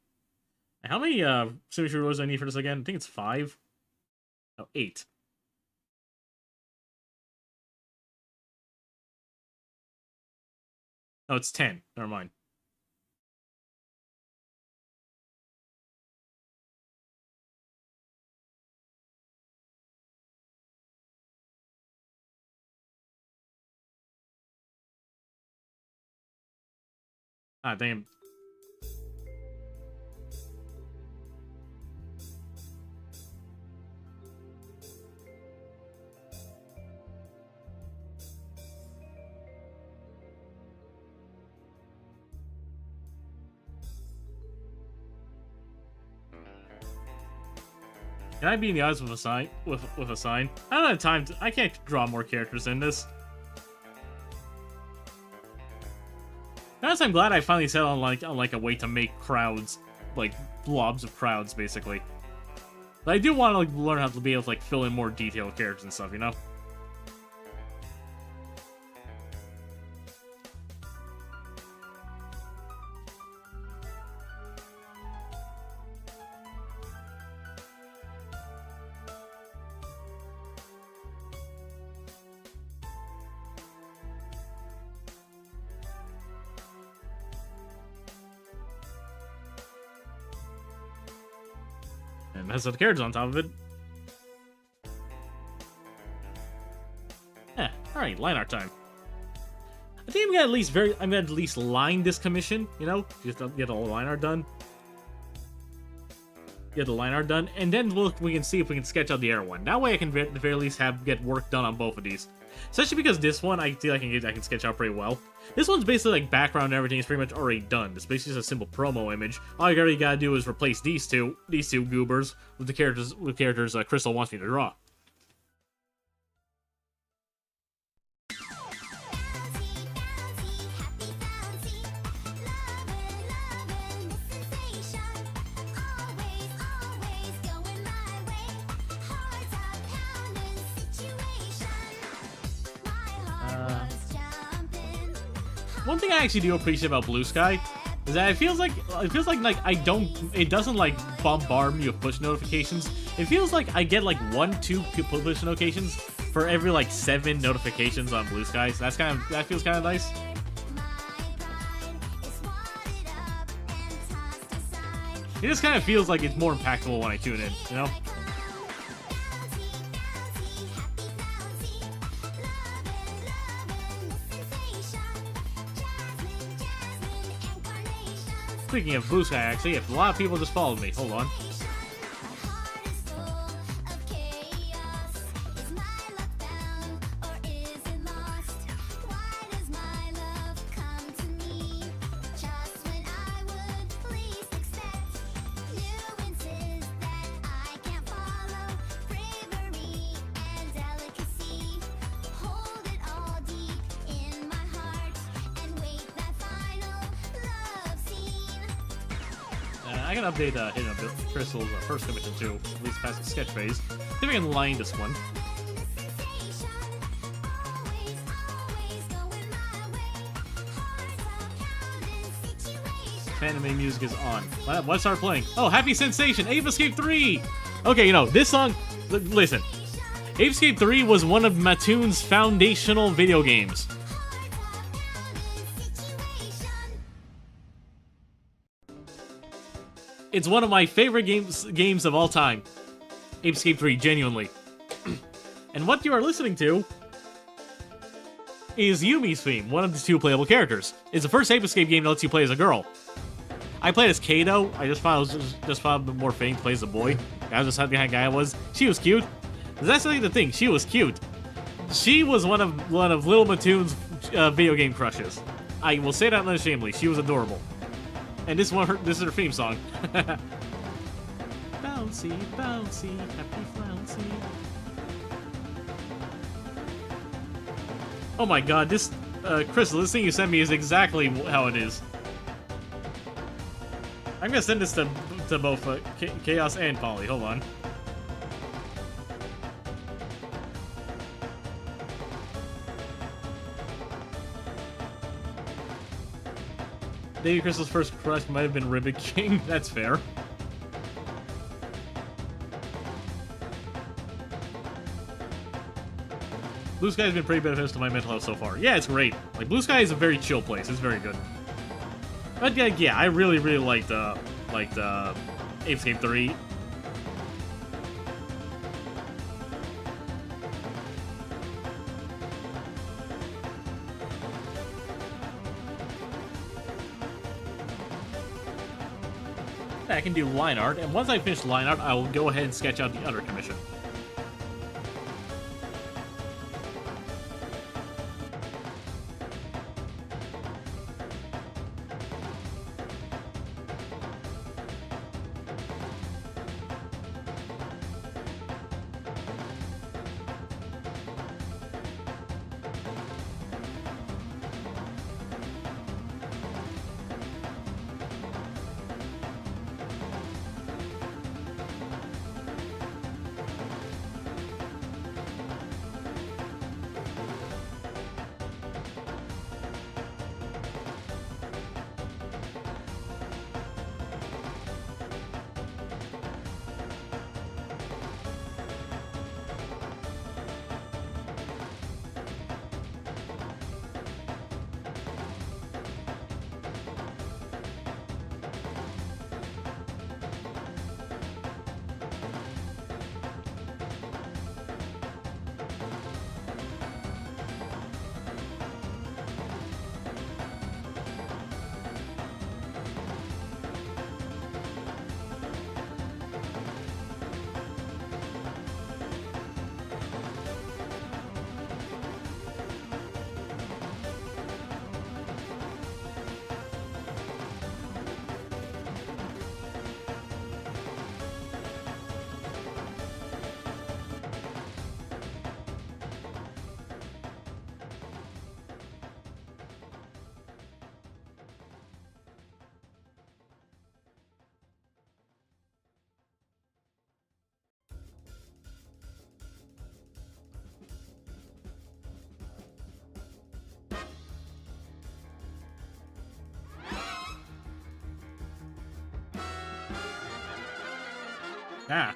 Speaker 1: How many signature rows do I need for this again? I think it's 5. Oh, 8. Oh, it's 10. Never mind. Ah, damn. Can I be in the eyes with a sign? With a sign? I don't have time to. I can't draw more characters in this. Honestly, I'm glad I finally settled on like a way to make crowds, like blobs of crowds, basically. But I do want to like learn how to be able to like fill in more detailed characters and stuff, you know. And has the characters on top of it. Yeah, alright, line art time. I think I'm gonna at least line this commission, you know? Just get all the line art done. Get the line art done, and then we can see if we can sketch out the air one. That way I can at the very least get work done on both of these. Especially because this one I feel I can sketch out pretty well. This one's basically like background and everything is pretty much already done. It's basically just a simple promo image. All you really gotta do is replace these two goobers with the characters Crystal wants me to draw. One thing I actually do appreciate about Blue Sky is that it feels like it doesn't like bombard me with push notifications. It feels like I get like 1-2 push notifications for every like 7 notifications on Blue Sky. So that feels kind of nice. It just kind of feels like it's more impactful when I tune in, you know? Speaking of Blue Sky, actually, if a lot of people just followed me. Hold on. I can update Hidden Crystal's first commission too, at least past the sketch phase. See if I can line this one. Anime music is on. Let's start playing. Oh, Happy Sensation! Ape Escape 3! Okay, you know, this song... Listen. Ape Escape 3 was one of Mattoon's foundational video games. It's one of my favorite games of all time. Ape Escape 3, genuinely. And what you are listening to is Yumi's theme, one of the 2 playable characters. It's the first Ape Escape game that lets you play as a girl. I played as Kato. I just found a bit more fitting to play as a boy. That was just how the kind of guy I was. She was cute. That's the thing. She was cute. She was one of Little Mattoon's video game crushes. I will say that unashamedly. She was adorable. And this is her theme song. Bouncy, bouncy, happy flouncy. Oh my god, this Crystal, this thing you sent me is exactly how it is. I'm gonna send this to both Chaos and Polly. Hold on. Baby Crystal's first crush might have been Ribbit King. That's fair. Blue Sky has been pretty beneficial to my mental health so far. Yeah, it's great. Like, Blue Sky is a very chill place. It's very good. But yeah, I really liked Ape Escape 3. I can do line art, and once I finish line art, I will go ahead and sketch out the other commission. Ah.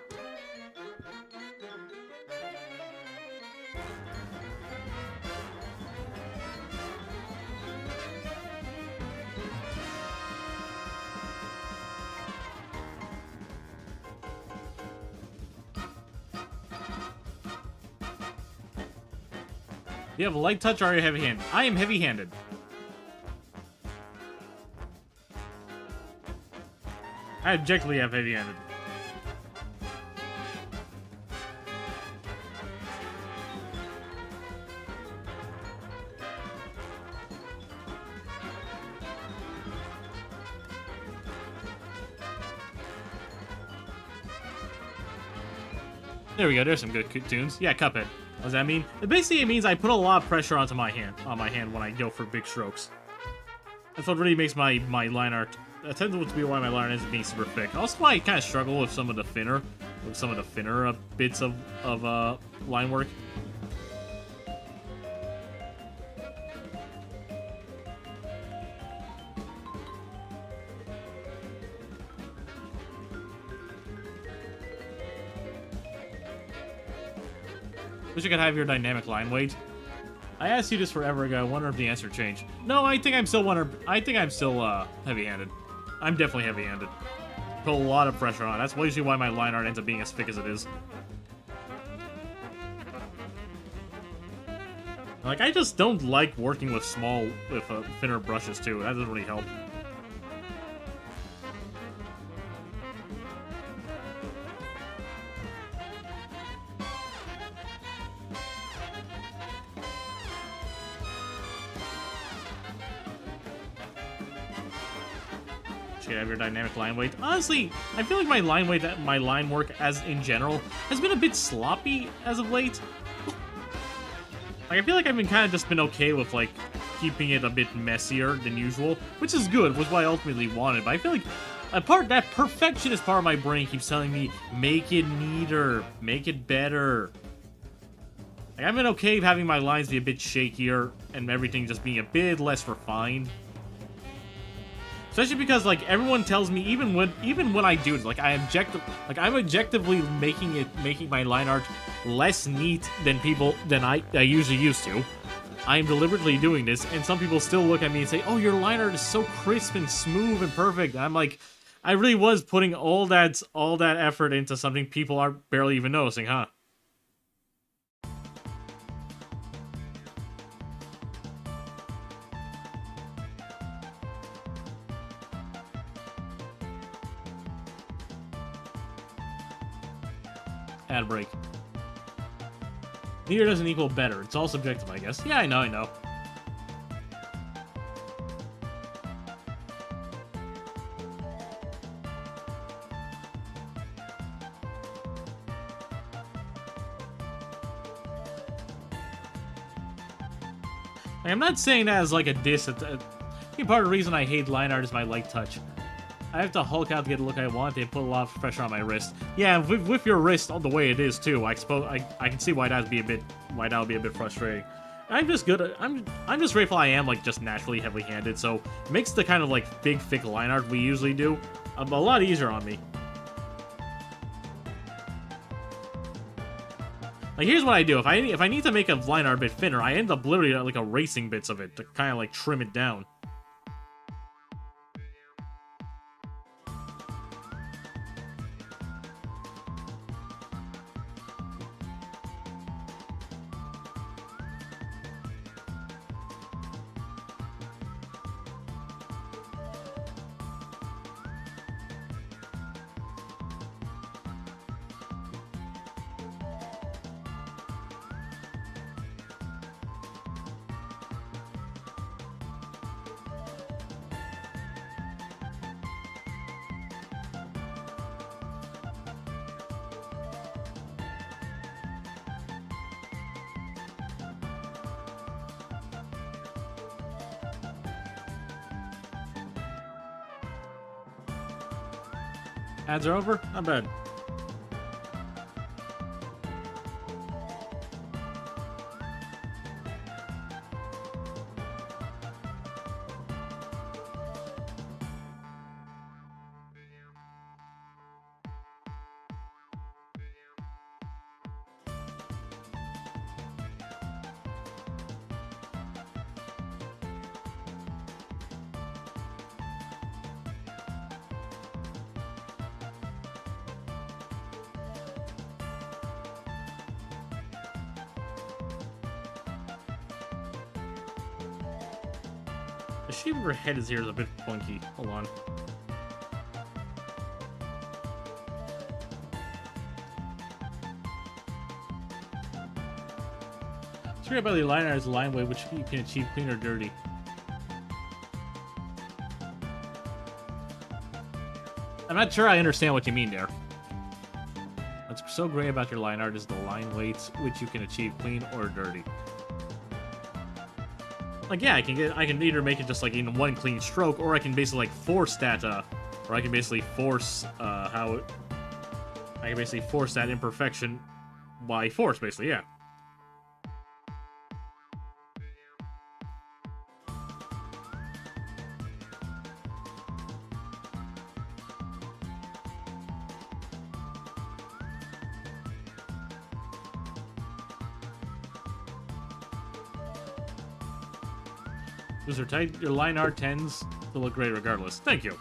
Speaker 1: You have a light touch or are you heavy-handed? I am heavy-handed. I objectively have heavy-handed. There we go, there's some good tunes. Yeah, Cuphead. What does that mean? Basically, it means I put a lot of pressure onto my hand, when I go for big strokes. That's what really makes my line art, tends to be why my line art ends up being super thick. Also why I kind of struggle with some of the thinner bits of line work. Wish you could have your dynamic line weight. I asked you this forever ago. I wonder if the answer changed. No, I think I'm still heavy-handed. I'm definitely heavy-handed. Put a lot of pressure on. That's usually why my line art ends up being as thick as it is. Like, I just don't like working with thinner brushes too. That doesn't really help. Have your dynamic line weight. Honestly, I feel like my line work as in general has been a bit sloppy as of late. Like, I feel like I've been okay with like keeping it a bit messier than usual, which is good, was what I ultimately wanted. But I feel like that perfectionist part of my brain keeps telling me, make it neater, make it better. Like, I've been okay with having my lines be a bit shakier and everything just being a bit less refined. Especially because like everyone tells me, even when I do it, like I'm objectively making my line art less neat than I usually used to. I am deliberately doing this, and some people still look at me and say, "Oh, your line art is so crisp and smooth and perfect." And I'm like, I really was putting all that effort into something people are barely even noticing, huh? Ad break. Neither doesn't equal better. It's all subjective, I guess. Yeah, I know. I'm not saying that as like a diss. I think part of the reason I hate line art is my light touch. I have to Hulk out to get the look I want. They put a lot of pressure on my wrist. Yeah, with your wrist the way it is too, I suppose I can see why that would be a bit frustrating. I'm just good. I'm just grateful I am like just naturally heavy-handed, so it makes the kind of like big thick line art we usually do a lot easier on me. Like, here's what I do. If I need to make a line art a bit thinner, I end up literally like erasing bits of it to kind of like trim it down. Ads are over? Not bad. The shape of her head is here is a bit funky. Hold on. It's by the liner is a line way which you can achieve clean or dirty. I'm not sure I understand what you mean there. What's so great about your line art is the line weights which you can achieve clean or dirty. Like, yeah, I can either make it just like in one clean stroke, or I can basically like force that, or I can basically force I can basically force that imperfection by force, basically, yeah. Those are tight. Your line art tends to look great regardless. Thank you.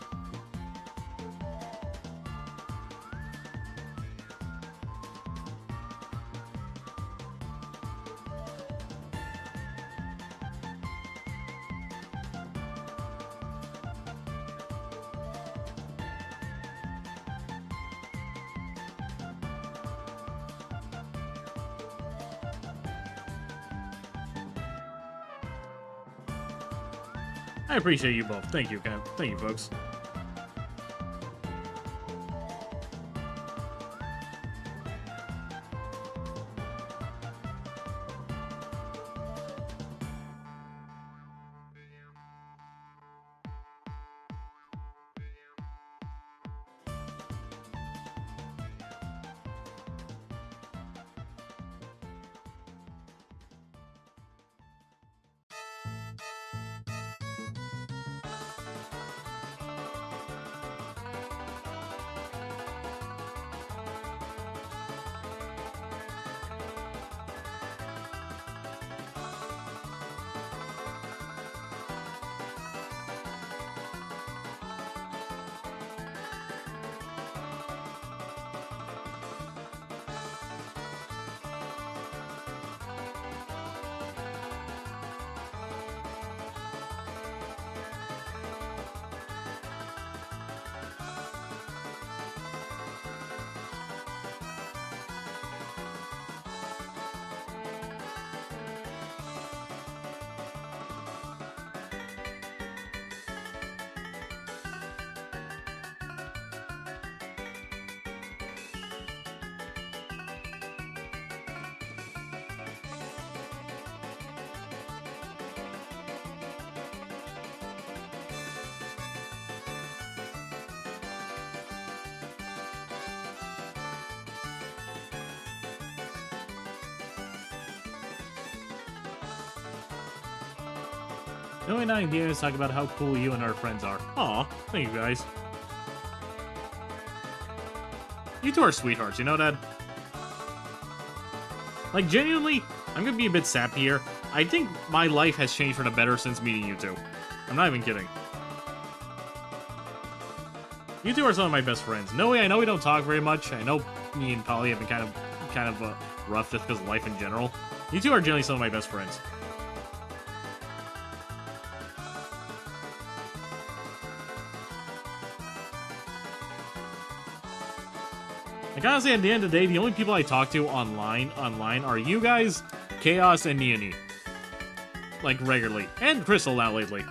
Speaker 1: I appreciate you both. Thank you, Ken. Thank you, folks. Noe and I and Diaz talk about how cool you and our friends are. Aw, thank you guys. You two are sweethearts, you know that? Like, genuinely, I'm gonna be a bit sappy here. I think my life has changed for the better since meeting you two. I'm not even kidding. You two are some of my best friends. Noe, I know we don't talk very much. I know me and Polly have been kind of rough just because of life in general. You two are generally some of my best friends. Like, honestly, at the end of the day, the only people I talk to online are you guys, Chaos, and Neone. Like, regularly. And Crystal now lately.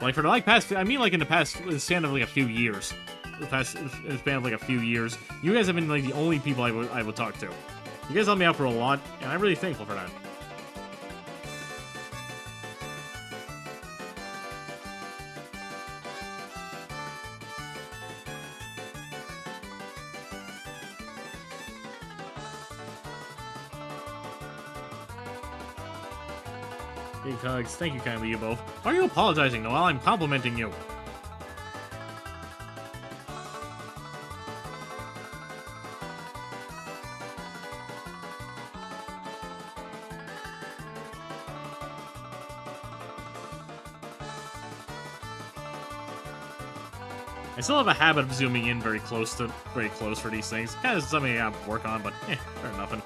Speaker 1: Like, for the past, I mean, like, in the span of, like, a few years. The span of, like, a few years. You guys have been, like, the only people I would talk to. You guys helped me out for a lot, and I'm really thankful for that. Big hugs. Thank you kindly, you both. Why are you apologizing, Noelle? I'm complimenting you. I still have a habit of zooming in very close for these things. Kind of something I have to work on, but fair nothing.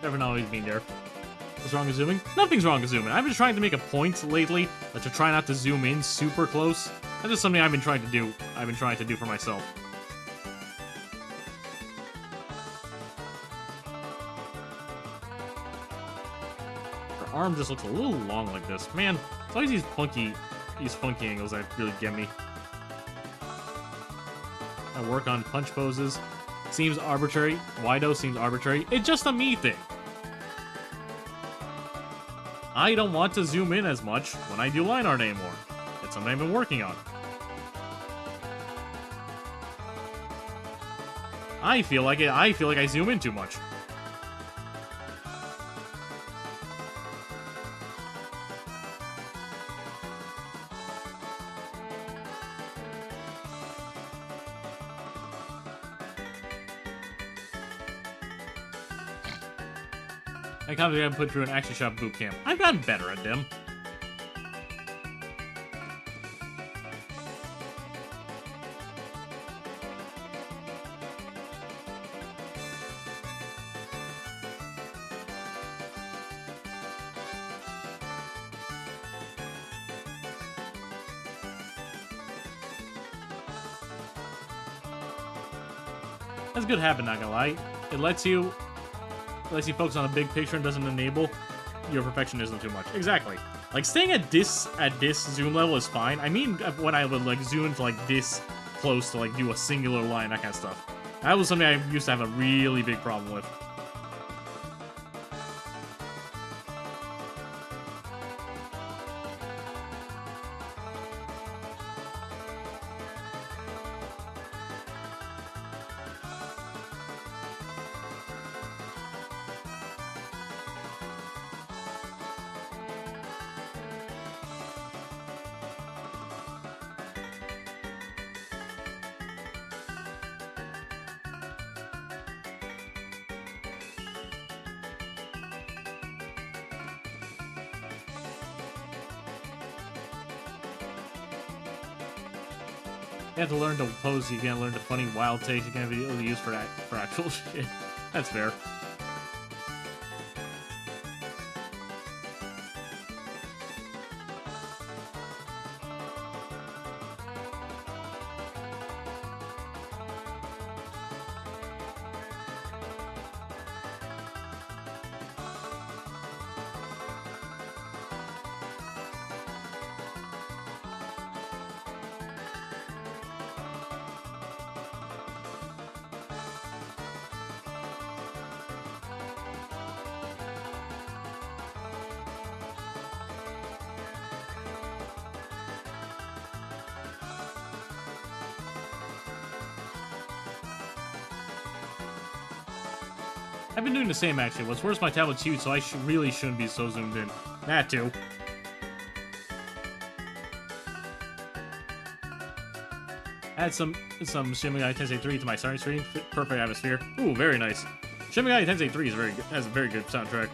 Speaker 1: Never always been there. What's wrong with zooming? Nothing's wrong with zooming. I've been trying to make a point lately to try not to zoom in super close. That's just something I've been trying to do. I've been trying to do for myself. Her arm just looks a little long like this. Man, it's always these funky angles that really get me. I work on punch poses. Seems arbitrary. Wido seems arbitrary. It's just a me thing. I don't want to zoom in as much when I do line art anymore. It's something I've been working on. I feel like I zoom in too much. I can't believe I put through an action shot boot camp. I've gotten better at them. That's a good habit, not gonna lie. It lets you focus on a big picture and doesn't enable your perfectionism too much. Exactly. Like, staying at this zoom level is fine. I mean, when I would, like, zoom into, like, this close to, like, do a singular line, that kind of stuff. That was something I used to have a really big problem with. You have to learn to pose, you gotta learn the funny wild takes, you gotta be able to use for actual shit. That's fair. I've been doing the same actually. What's worse, my tablet's huge, so I really shouldn't be so zoomed in. That too. Add some Shin Megami Tensei 3 to my starting screen. Perfect atmosphere. Ooh, very nice. Shin Megami Tensei 3 is very good, has a very good soundtrack.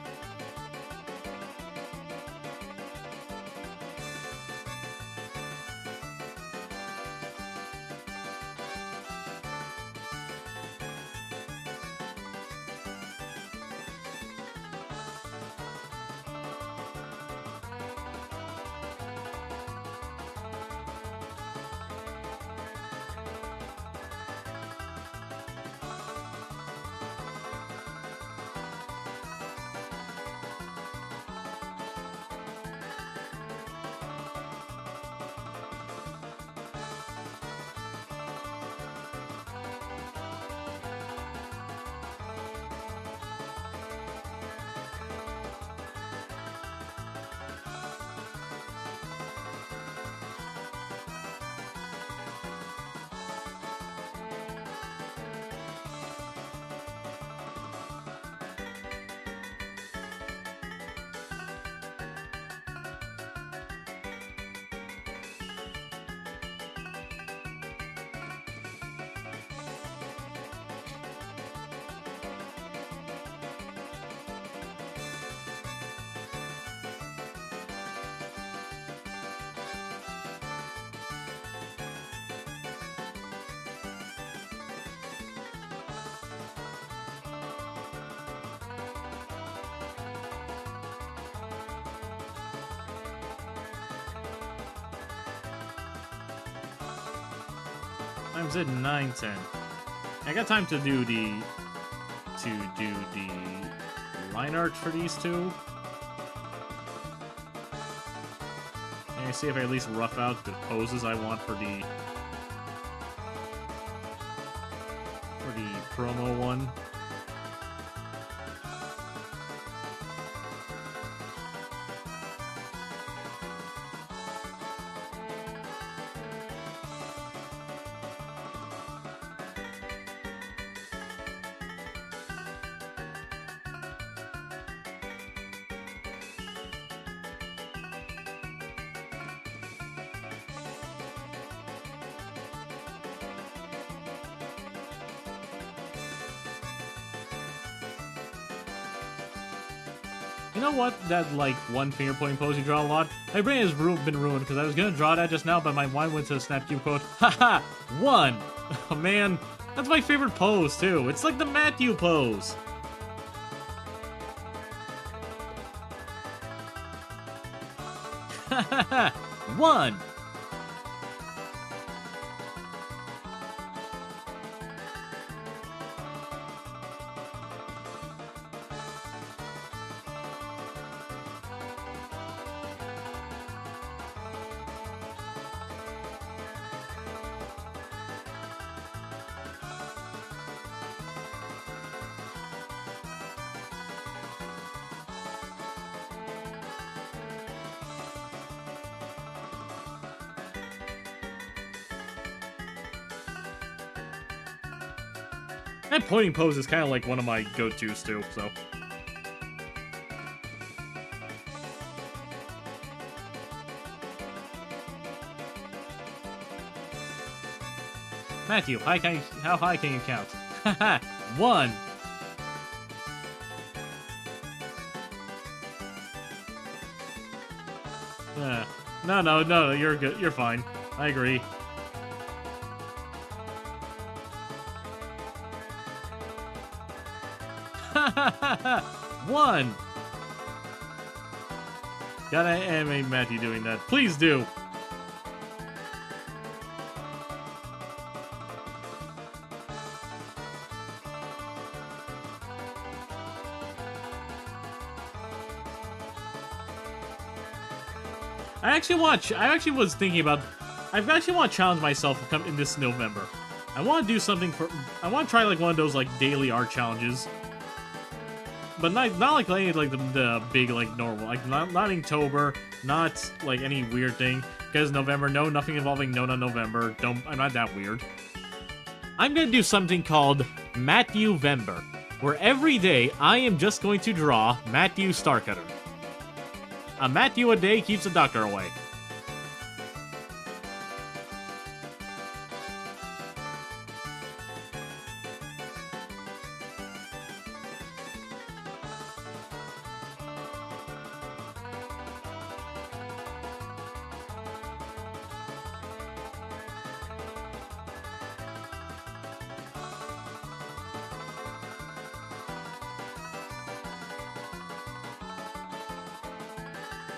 Speaker 1: Time's at 9:10. I got time to do the line art for these two. And see if I at least rough out the poses I want for the promo one. You know what? That, like, one finger pointing pose you draw a lot? My brain has been ruined because I was gonna draw that just now, but my mind went to the Snap Cube quote. Haha! One! Oh, man. That's my favorite pose, too. It's like the Matthew pose. Haha! One! That pointing pose is kind of like one of my go-tos too, so. Matthew, how high can you count? Haha, one. No, you're good. You're fine. I agree. One! Gotta animate Matthew doing that. Please do! I actually was thinking about, I actually want to challenge myself to come in this November. I want to do something I want to try like one of those like daily art challenges. But not like any like the big like normal, like not Inktober, not like any weird thing. Because November, no, nothing involving Nona November. I'm not that weird. I'm gonna do something called Matthew-vember, where every day I am just going to draw Matthew Starcutter. A Matthew a day keeps the doctor away.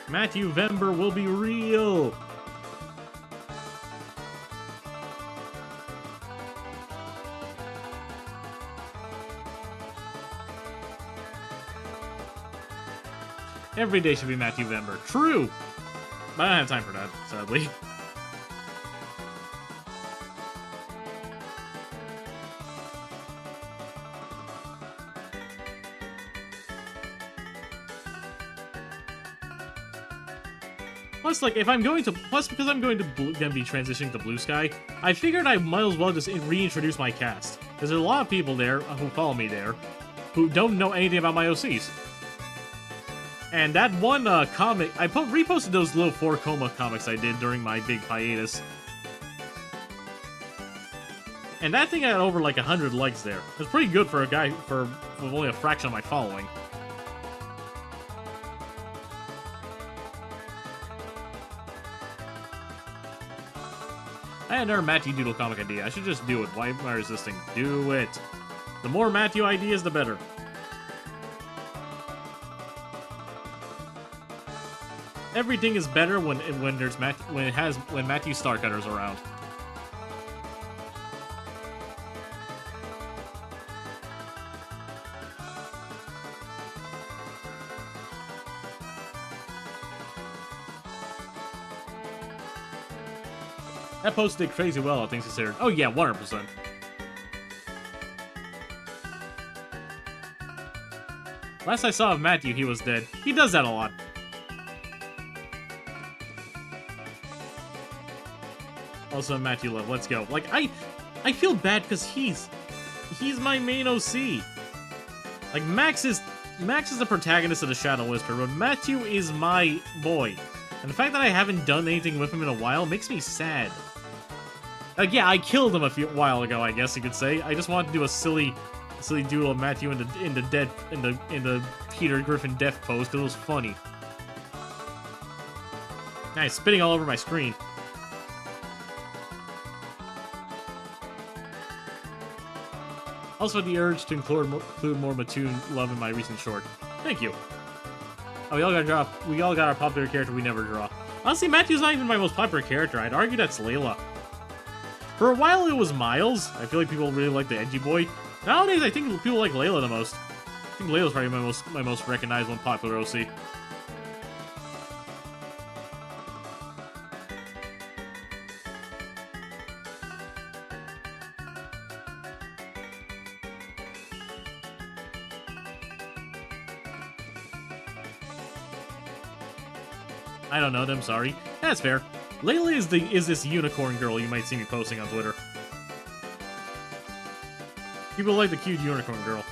Speaker 1: Matthew Vember will be real. Every day should be Matthew Vember. True. But I don't have time for that, sadly. Plus, like, if I'm going to... Plus, because I'm going to gonna be transitioning to Blue Sky, I figured I might as well just reintroduce my cast. Because there's a lot of people there who follow me there who don't know anything about my OCs. And that one comic... I reposted those little 4 Coma comics I did during my big hiatus. And that thing had over, like, 100 likes there. It's pretty good for a guy with only a fraction of my following. I had another Matthew Doodle comic idea. I should just do it. Why am I resisting? Do it. The more Matthew ideas, the better. Everything is better when Matthew Starcutter's around. That post did crazy well, all things considered. Oh yeah, 100%. Last I saw of Matthew, he was dead. He does that a lot. Also, Matthew Love, let's go. Like, I feel bad because he's my main OC. Like, Max is the protagonist of the Shadow Whisper, but Matthew is my boy. And the fact that I haven't done anything with him in a while makes me sad. Like, yeah, I killed him a while ago, I guess you could say. I just wanted to do a silly duel of Matthew in the Peter Griffin death pose because it was funny. Nice, spitting all over my screen. Also had the urge to include more Mattoon love in my recent short. Thank you. Oh, we all got our popular character we never draw. Honestly, Matthew's not even my most popular character. I'd argue that's Layla. For a while, it was Miles. I feel like people really like the edgy boy. Nowadays, I think people like Layla the most. I think Layla's probably my most recognizable and popular OC. I don't know them, sorry. That's fair. Layla is this unicorn girl you might see me posting on Twitter. People like the cute unicorn girl.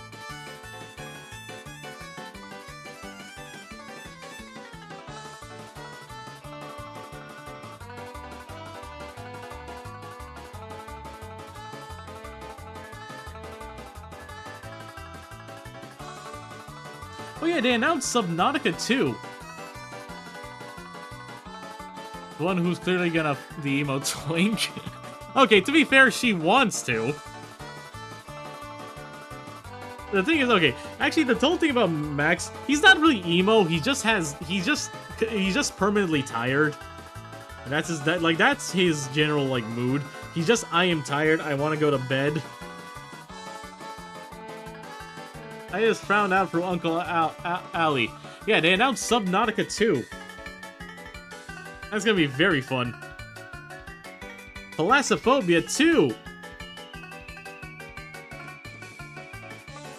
Speaker 1: Oh yeah, they announced Subnautica 2. The one who's clearly gonna the emo twink. Okay, to be fair, she wants to. The thing is, okay, actually, the whole thing about Max, he's not really emo. He's just permanently tired. And that's his general like mood. He's just, I am tired. I want to go to bed. I just found out from Uncle Ali. Yeah, they announced Subnautica 2. That's gonna be very fun. Thalassophobia 2!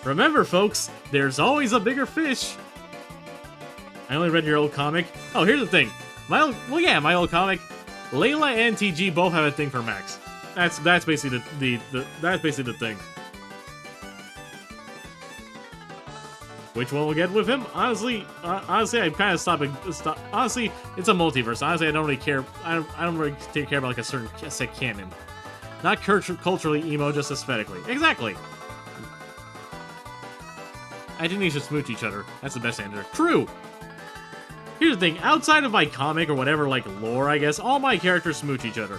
Speaker 1: Remember, folks, there's always a bigger fish! I only read your old comic. Oh, here's the thing. My old comic. Layla and TG both have a thing for Max. That's basically the thing. Which one will get with him? Honestly, I'm kind of stopping. Honestly, it's a multiverse. Honestly, I don't really care. I don't really care about like a certain set canon. Not culturally emo, just aesthetically. Exactly. I think they should smooch each other. That's the best answer. True. Here's the thing. Outside of my comic or whatever, like lore, I guess, all my characters smooch each other.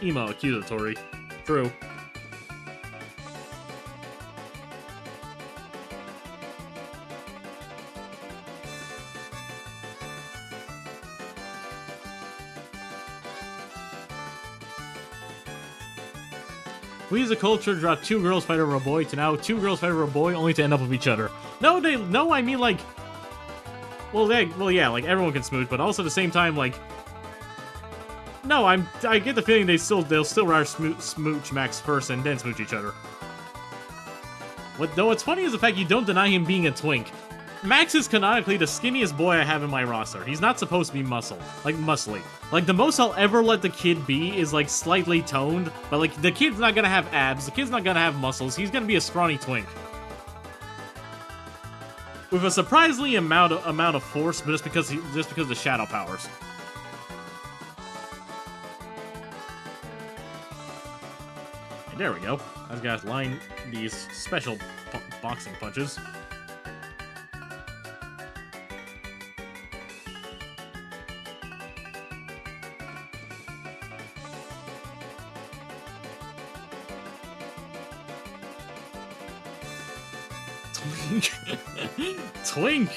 Speaker 1: Emo, accusatory. True. We as a culture dropped 2 girls fight over a boy to now 2 girls fight over a boy only to end up with each other. No, I mean like, well, yeah, like everyone can smooch, but also at the same time, like, no, I get the feeling they'll still rather smooch Max first and then smooch each other. What's funny is the fact you don't deny him being a twink. Max is canonically the skinniest boy I have in my roster. He's not supposed to be muscly. Like, the most I'll ever let the kid be is, like, slightly toned, but, like, the kid's not gonna have abs, the kid's not gonna have muscles, he's gonna be a scrawny twink. With a surprisingly amount of force, but just because of the shadow powers. And there we go. I've got to line these special boxing punches. Twink. Twink.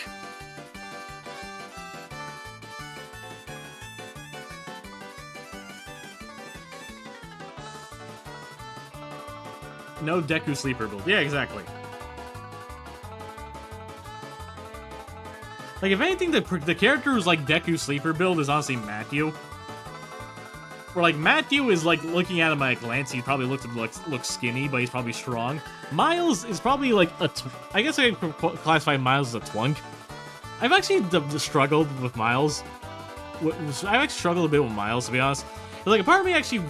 Speaker 1: No Deku sleeper build. Yeah, exactly. Like, if anything, the character who's like Deku sleeper build is honestly Matthew. Where, like, Matthew is, like, looking at him at a glance, he probably looks skinny, but he's probably strong. Miles is probably, like, I guess I could classify Miles as a twunk. I've actually struggled with Miles. I've actually struggled a bit with Miles, to be honest. Like, a part of me actually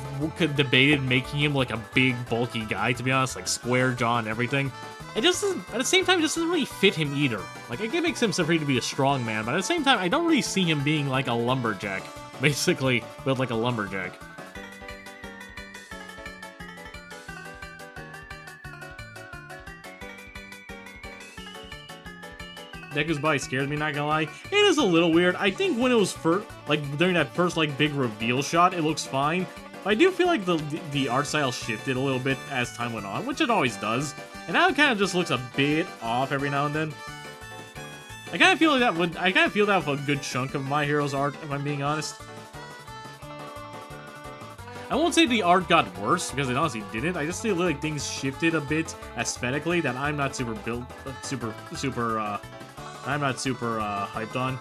Speaker 1: debated making him, like, a big, bulky guy, to be honest, like, square jaw and everything. It just doesn't, at the same time, it just doesn't really fit him either. Like, it makes him free to be a strong man, but at the same time, I don't really see him being, like, a lumberjack. Basically, built like a lumberjack. Deku's body scares me, not gonna lie. It is a little weird. I think when it was first, like, during that first, like, big reveal shot, it looks fine. But I do feel like the art style shifted a little bit as time went on, which it always does. And now it kind of just looks a bit off every now and then. I kind of feel that with a good chunk of My Hero's art, if I'm being honest. I won't say the art got worse, because it honestly didn't. I just feel like things shifted a bit aesthetically that I'm not super hyped on.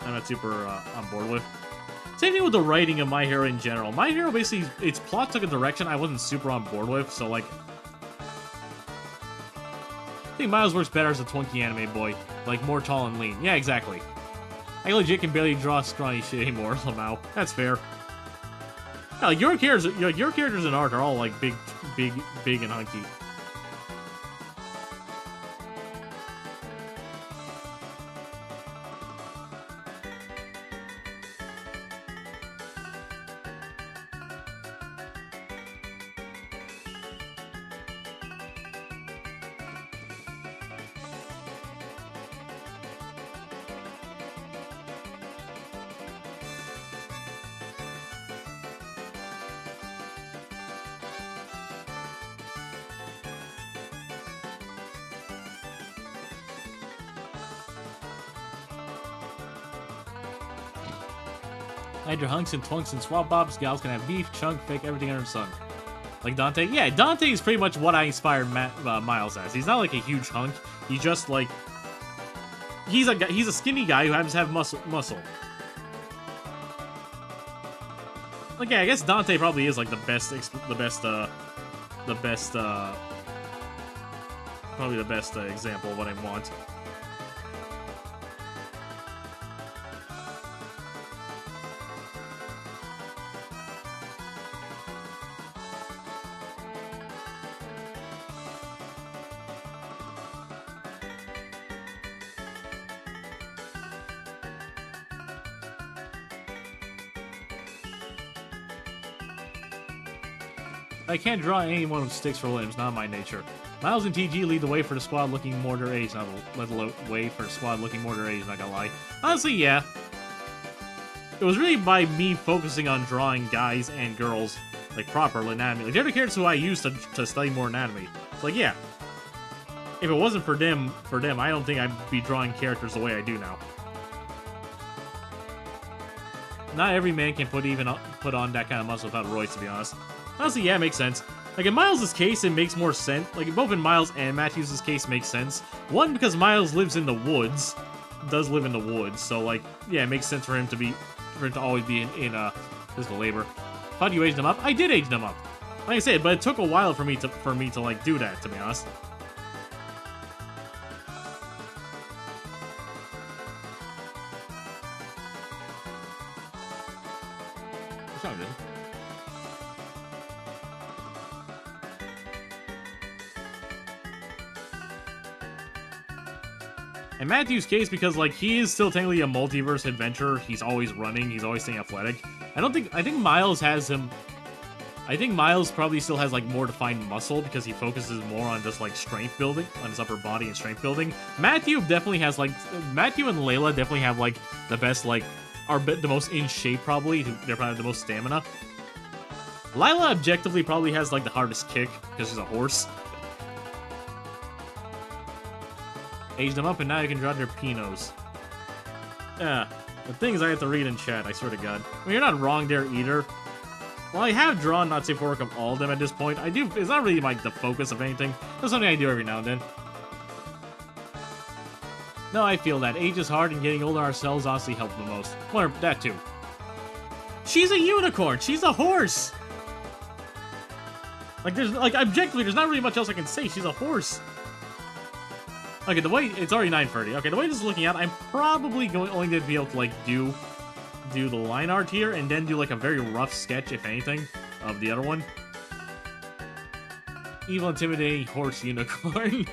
Speaker 1: I'm not super on board with. Same thing with the writing of My Hero in general. My Hero basically, its plot took a direction I wasn't super on board with, so like... I think Miles works better as a twinkie anime boy. Like, more tall and lean. Yeah, exactly. I legit can barely draw scrawny shit anymore, Lamau. That's fair. No, your characters in art are all like big and hunky. Hide your hunks and twunks and swab bobs. Gals can have beef, chunk, fake, everything under the sun. Like Dante? Yeah, Dante is pretty much what I inspired Miles as. He's not like a huge hunk. He's just like... he's a skinny guy who happens to have muscle. Like, yeah, I guess Dante probably is like the best probably the best example of what I want. I can't draw anyone with sticks for limbs, not my nature. Miles and TG lead the way for the squad looking more their age, not led the way for the squad looking more their age, not gonna lie. Honestly, yeah. It was really by me focusing on drawing guys and girls, like, proper anatomy. Like, they're the characters who I used to study more anatomy. It's like, yeah. If it wasn't for them, I don't think I'd be drawing characters the way I do now. Not every man can put on that kind of muscle without roids, to be honest. Honestly, yeah, it makes sense. Like, in Miles' case, it makes more sense. Like, both in Miles and Matthews' case makes sense. One, because Miles lives in the woods. Does live in the woods. So, like, yeah, it makes sense for him to always be in physical labor. How do you age them up? I did age them up. Like I said, but it took a while for me to like, do that, to be honest. What's wrong, dude? In Matthew's case, because, like, he is still technically a multiverse adventurer, he's always running, he's always staying athletic. I think Miles has him... I think Miles probably still has, like, more defined muscle because he focuses more on just, like, strength building, on his upper body and strength building. Matthew definitely has, like... Matthew and Layla definitely have, like, the best, like... are the most in shape, probably. They're probably the most stamina. Lila objectively probably has, like, the hardest kick because she's a horse. Age them up, and now you can draw their Pinos. Yeah, the things I have to read in chat, I swear to God. I mean, you're not wrong there either. Well, I have drawn not safe for work of all of them at this point. I do, it's not really, like, the focus of anything. That's something I do every now and then. No, I feel that. Age is hard, and getting older ourselves honestly helps the most. Well, that too. She's a unicorn! She's a horse! Like, objectively, there's not really much else I can say. She's a horse. Okay, the way it's already 9:30. Okay, the way this is looking at, I'm probably only going to be able to, like, do the line art here, and then do, like, a very rough sketch, if anything, of the other one. Evil, intimidating horse unicorn.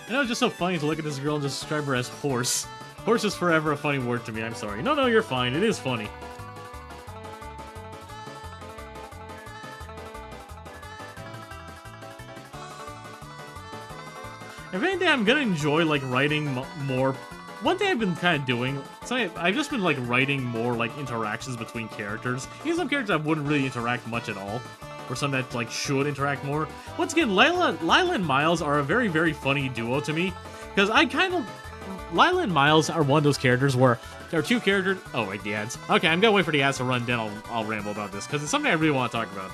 Speaker 1: I know it's just so funny to look at this girl and just describe her as horse. Horse is forever a funny word to me, I'm sorry. No, you're fine. It is funny. If anything, I'm gonna enjoy, like, writing more. One thing I've been kind of doing, I've just been, like, writing more, like, interactions between characters. Even some characters I wouldn't really interact much at all. Or some that, like, should interact more. Once again, Lila and Miles are a very, very funny duo to me. Because Lila and Miles are one of those characters where there are two characters... Oh, wait, the ads. Okay, I'm gonna wait for the ads to run, then I'll ramble about this. Because it's something I really want to talk about.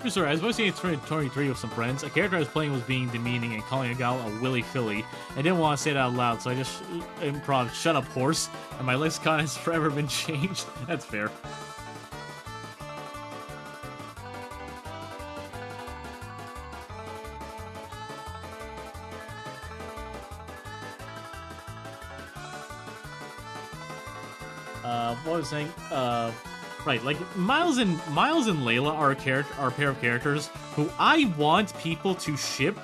Speaker 1: Sorry, I was watching 23 with some friends. A character I was playing was being demeaning and calling a gal a willy filly. I didn't want to say it out loud, so I just improv, shut up, horse, and my lexicon has forever been changed. That's fair. What was I saying? Right, like Miles and Layla are a pair of characters who I want people to ship,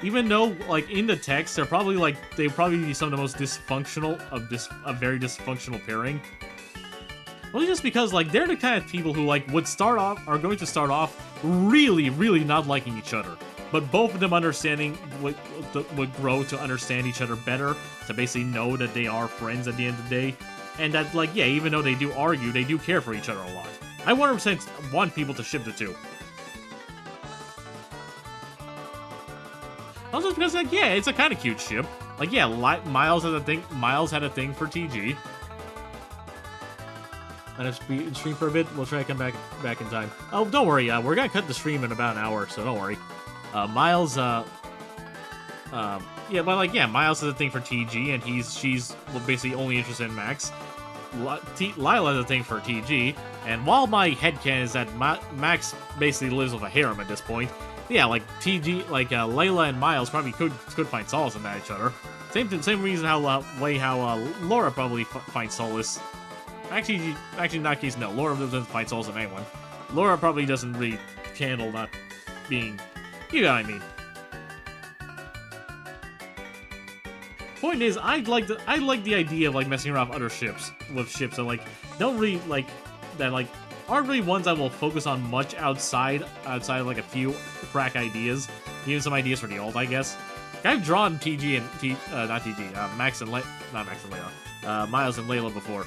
Speaker 1: even though like in the text they probably be some of the most dysfunctional of a very dysfunctional pairing. Only just because like they're the kind of people who like are going to start off really not liking each other, but both of them would grow to understand each other better, to basically know that they are friends at the end of the day. And that, like, yeah, even though they do argue, they do care for each other a lot. I 100% want people to ship the two. Also because, like, yeah, it's a kind of cute ship. Like, yeah, Miles had a thing for TG. And it's stream for a bit. We'll try to come back in time. Oh, don't worry. We're gonna cut the stream in about an hour, so don't worry. Miles, yeah, but like, yeah, Miles has a thing for TG, and she's basically only interested in Max. Lila has a thing for TG, and while my headcanon is that Max basically lives with a harem at this point, yeah, like TG, like Layla and Miles probably could find solace in each other. Same reason how Laura probably finds solace. Actually, in that case, no. Laura doesn't find solace in anyone. Laura probably doesn't really handle not being, you know what I mean. Point is, I like the idea of like messing around with ships that like don't really like that like aren't really ones I will focus on much outside of like a few crack ideas, even some ideas for the alt, I guess. I've drawn TG and Max and Miles and Layla before.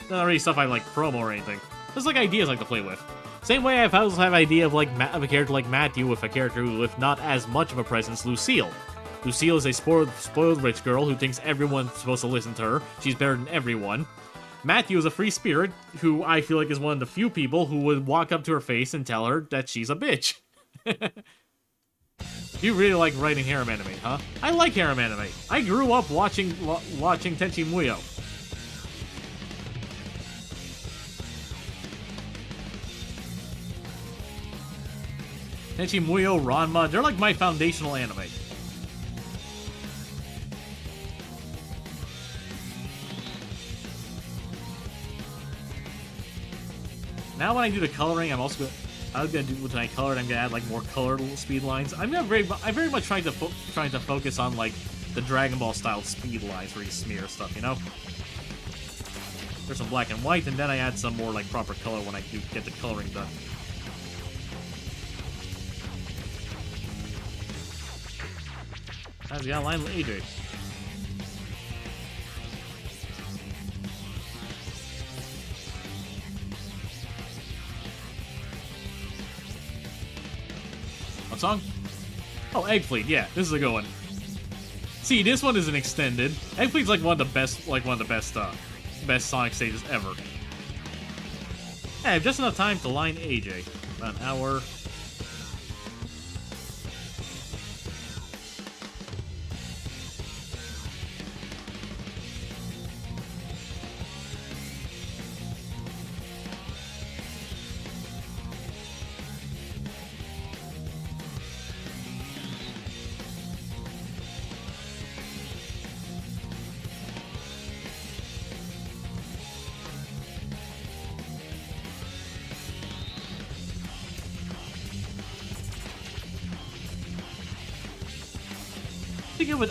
Speaker 1: Not really stuff I like promo or anything. Just like ideas I like to play with. Same way I also have idea of like of a character like Matthew with a character who, if not as much of a presence, Lucille. Lucille is a spoiled rich girl who thinks everyone's supposed to listen to her. She's better than everyone. Matthew is a free spirit who I feel like is one of the few people who would walk up to her face and tell her that she's a bitch. You really like writing harem anime, huh? I like harem anime. I grew up watching Tenchi Muyo. Tenchi Muyo, Ranma, they're like my foundational anime. Now when I do the coloring, I'm gonna do when I color it, I'm gonna add like more colored little speed lines. I'm very much trying to focus on like the Dragon Ball style speed lines where you smear stuff, you know. There's some black and white, and then I add some more like proper color when I do get the coloring done. How's the outline, AJ? What song? Oh, Egg Fleet. Yeah, this is a good one. See, this one is an extended. Egg Fleet's like one of the best Sonic stages ever. Hey, I have just enough time to line AJ. About an hour.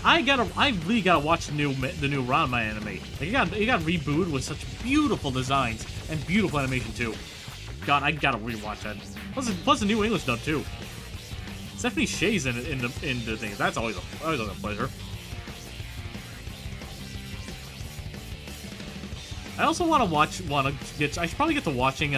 Speaker 1: I really gotta watch the new Ranma anime. Like, it got rebooted with such beautiful designs and beautiful animation too. God, I gotta rewatch that. Plus the new English dub too. Stephanie Sheh's in the thing. That's always a pleasure. I also I should probably get to watching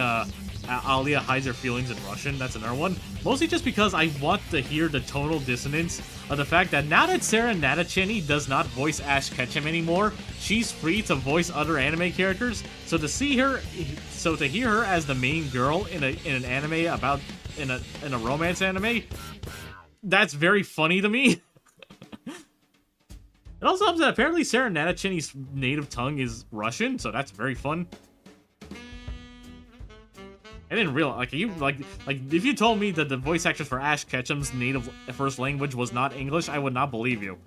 Speaker 1: Alia hides her feelings in Russian. That's another one. Mostly just because I want to hear the tonal dissonance of the fact that now that Sarah Natacheni does not voice Ash Ketchum anymore, she's free to voice other anime characters. So to hear her as the main girl in an anime about in a romance anime, that's very funny to me. It also helps that apparently Sarah Natacheni's native tongue is Russian, so that's very fun. I didn't realize, like if you told me that the voice actress for Ash Ketchum's native first language was not English, I would not believe you.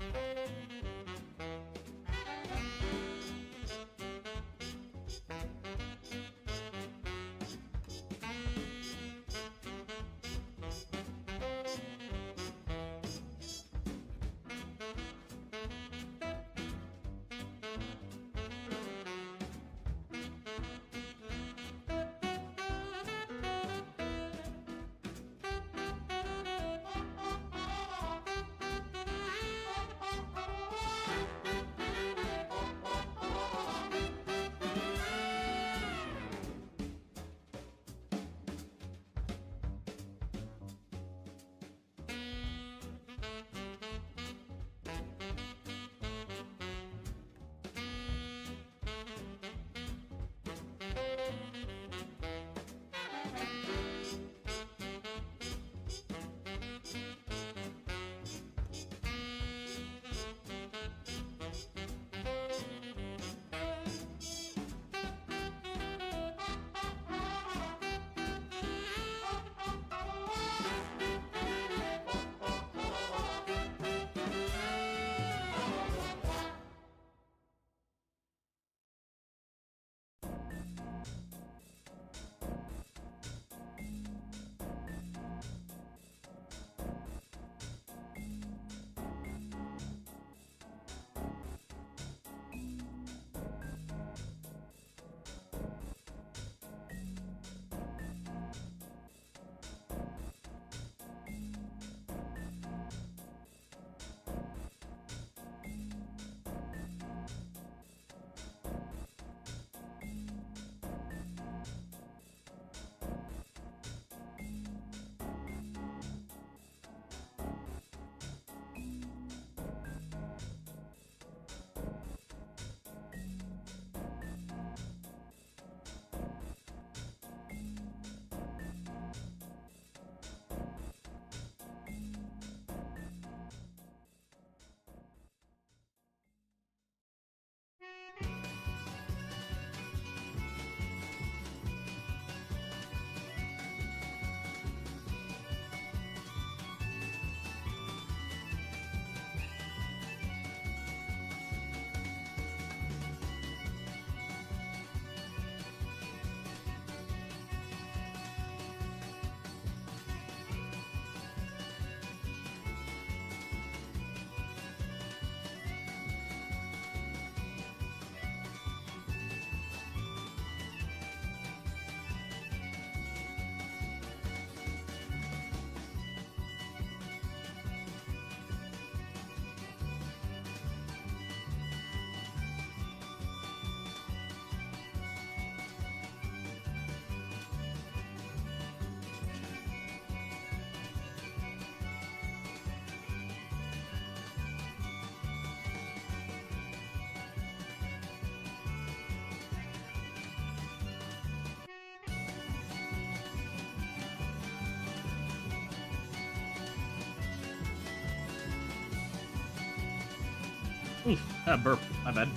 Speaker 1: Oof, burp. My bad.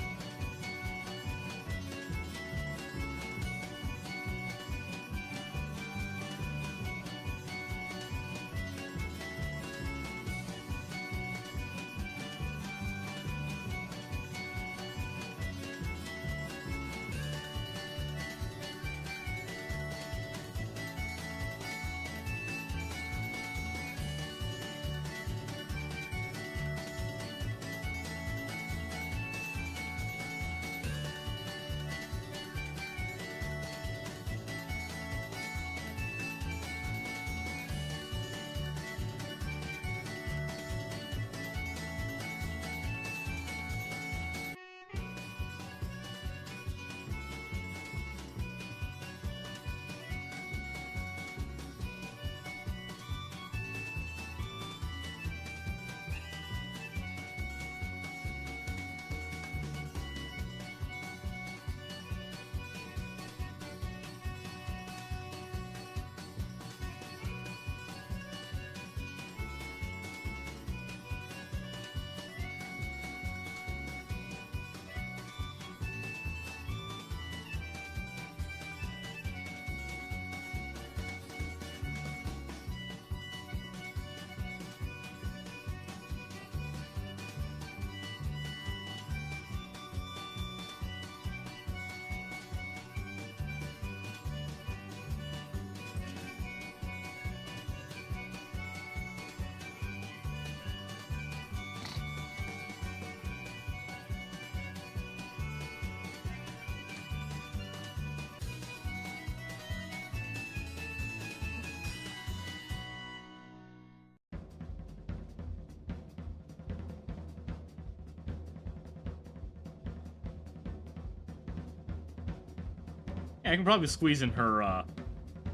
Speaker 1: Yeah, I can probably squeeze in her,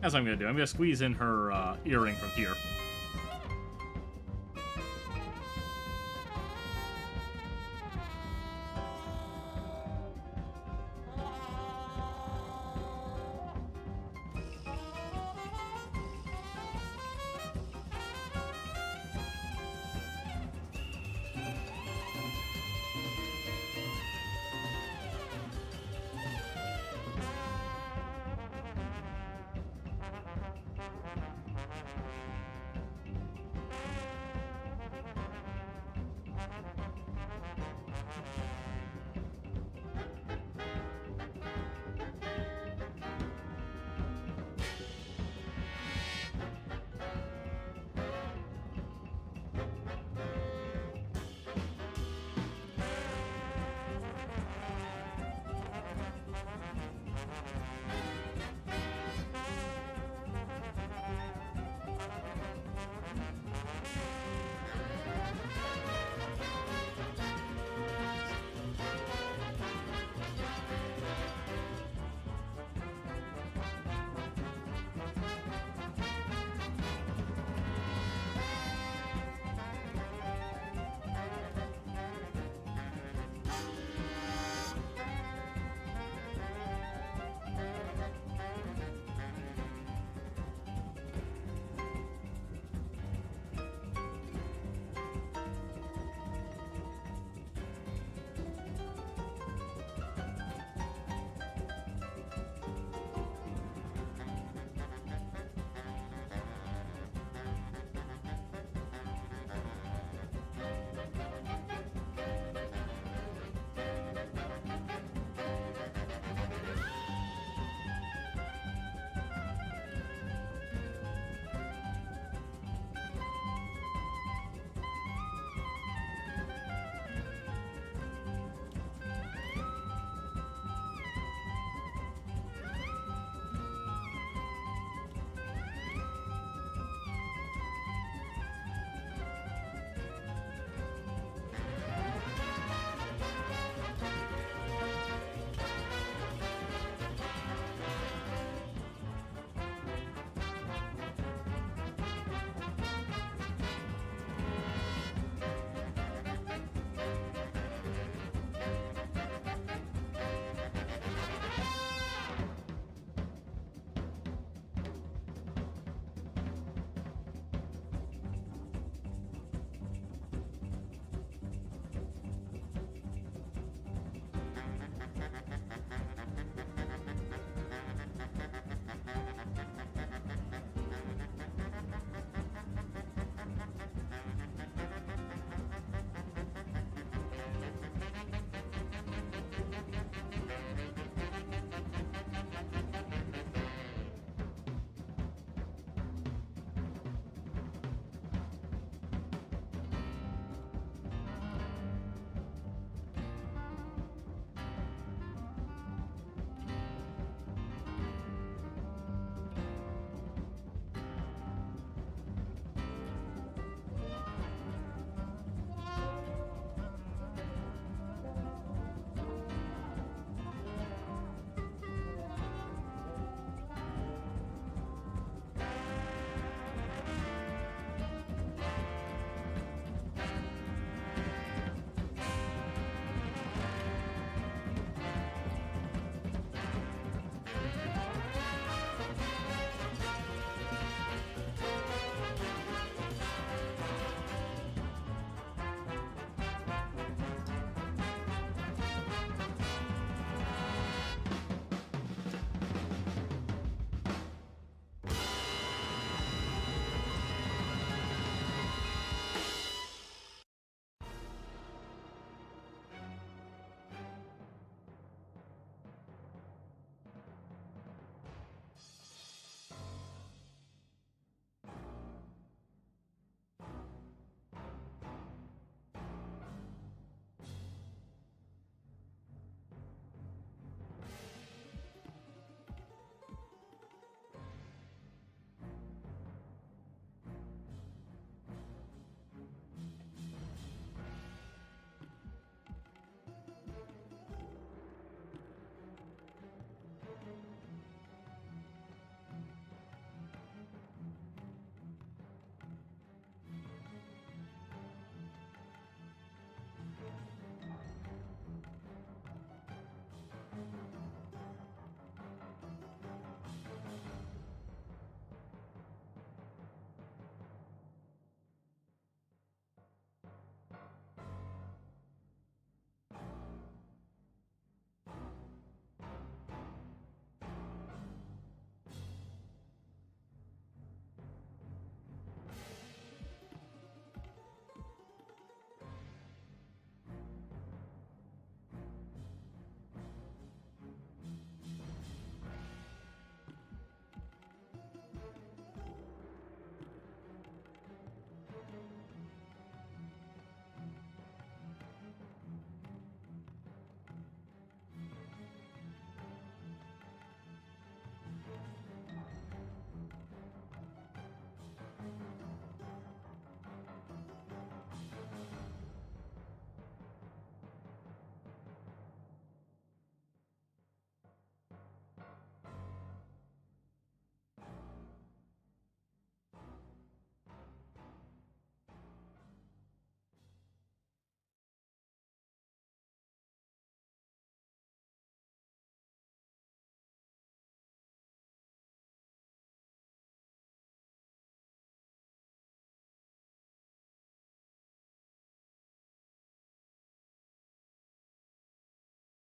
Speaker 1: that's what I'm gonna do. I'm gonna squeeze in her, earring from here.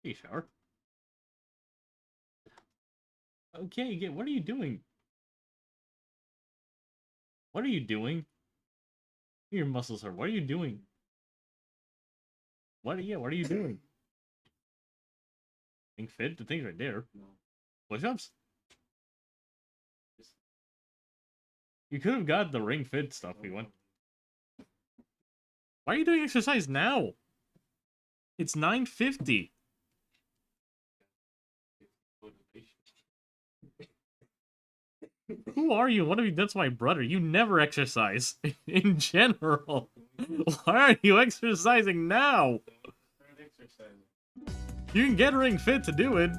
Speaker 1: Hey, shower. Okay, what are you doing? What are you doing? Your muscles hurt. What are you doing? What are you doing? Ring fit? The thing's right there. Push-ups? You could have got the ring fit stuff we went. Why are you doing exercise now? It's 9:50. Who are you? What have you? That's my brother. You never exercise in general. Why are you exercising now? You can get Ring Fit to do it.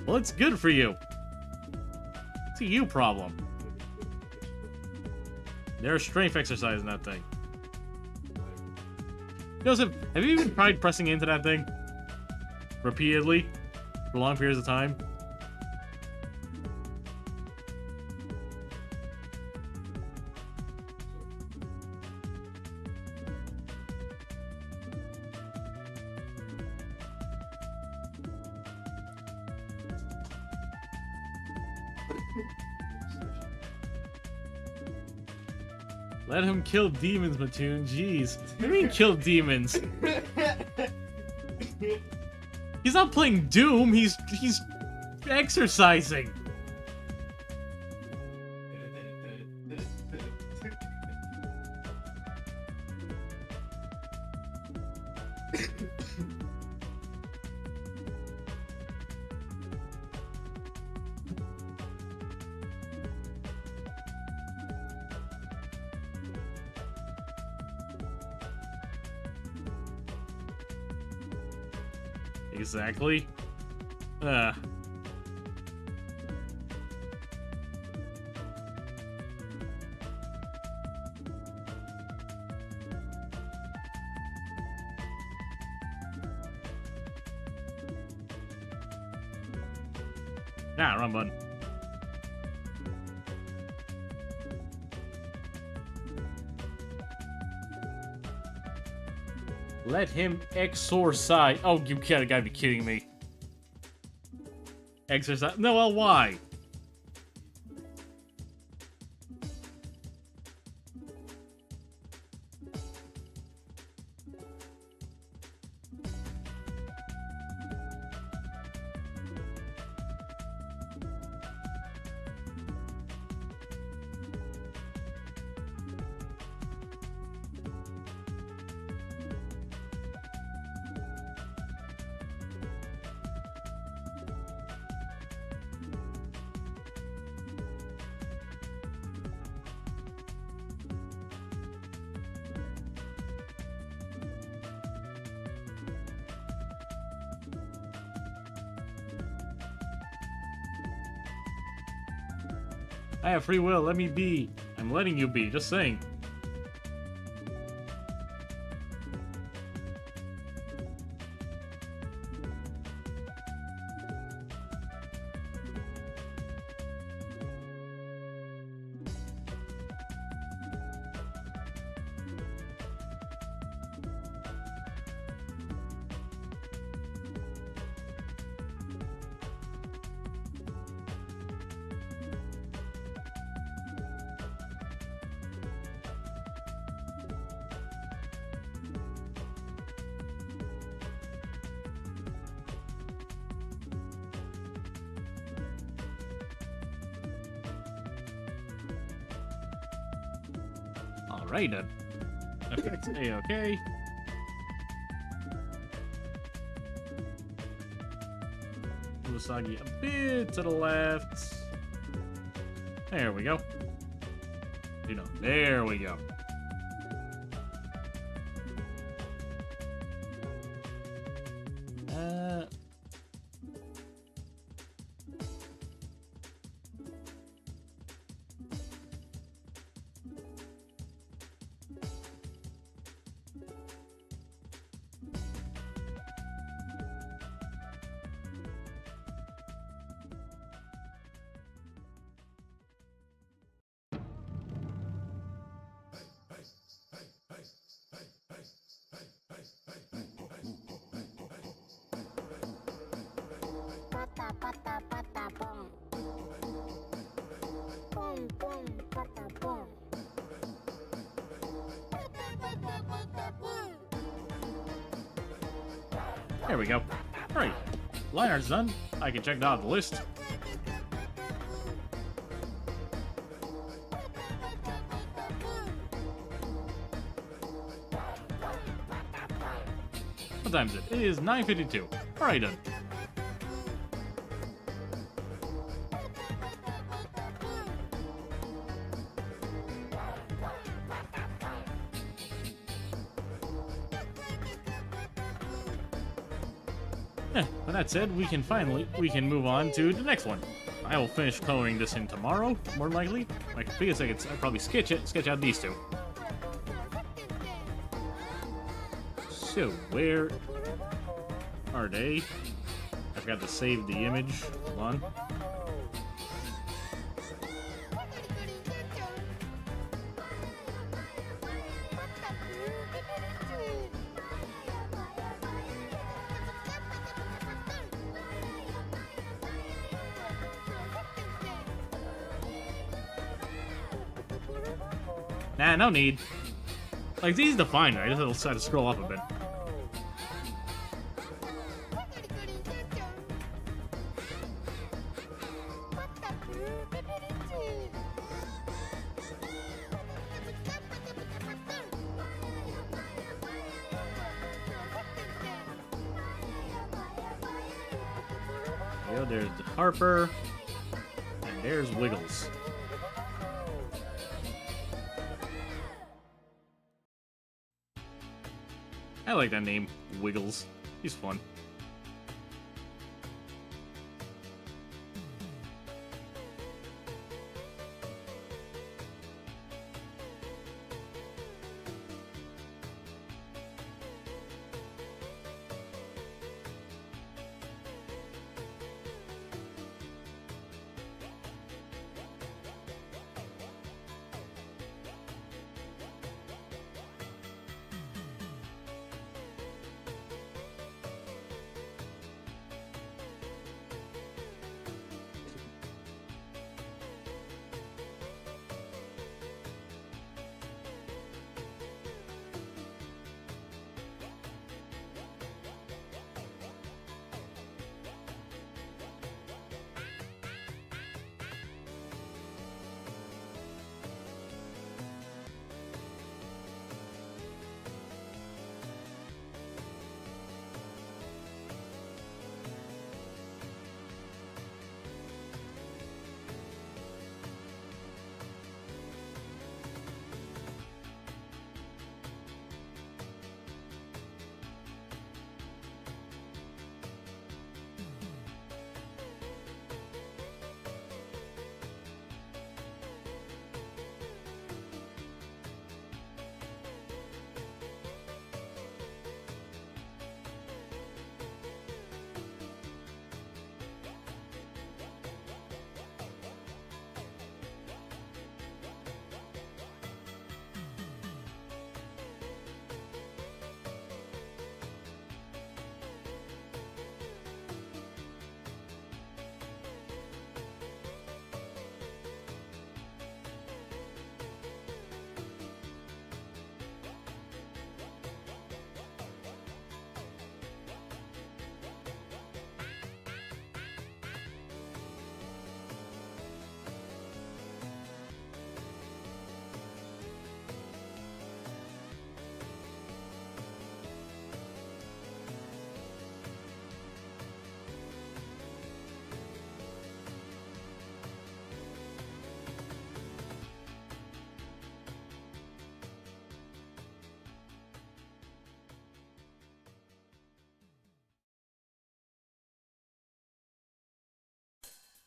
Speaker 1: Well, it's good for you. It's a you problem. There's strength exercise in that thing. Joseph, have you even tried pressing into that thing? Repeatedly? For long periods of time? Let him kill demons, Mattoon. Jeez. What do you mean kill demons? He's not playing Doom, he's exercising. Exactly. Wrong button. Let him exorcise. Oh, you gotta be kidding me. Exercise? No, well, why? I have free will, let me be. I'm letting you be, just saying. Alright then. Effects A-okay. Usagi a bit to the left. There we go. There we go. There we go. Alright. Line art's done. I can check it off the list. What time is it? It is 9:52. Alright done. With that said, we can move on to the next one. I will finish coloring this in tomorrow, more than likely. Like, biggest I could probably sketch out these two. So, where are they? I forgot to save the image. Hold on. Nah, no need. Like, it's easy to find, right? I just had to scroll up a bit. There you go, there's Harper, and there's Wiggles. I like that name, Wiggles. He's fun.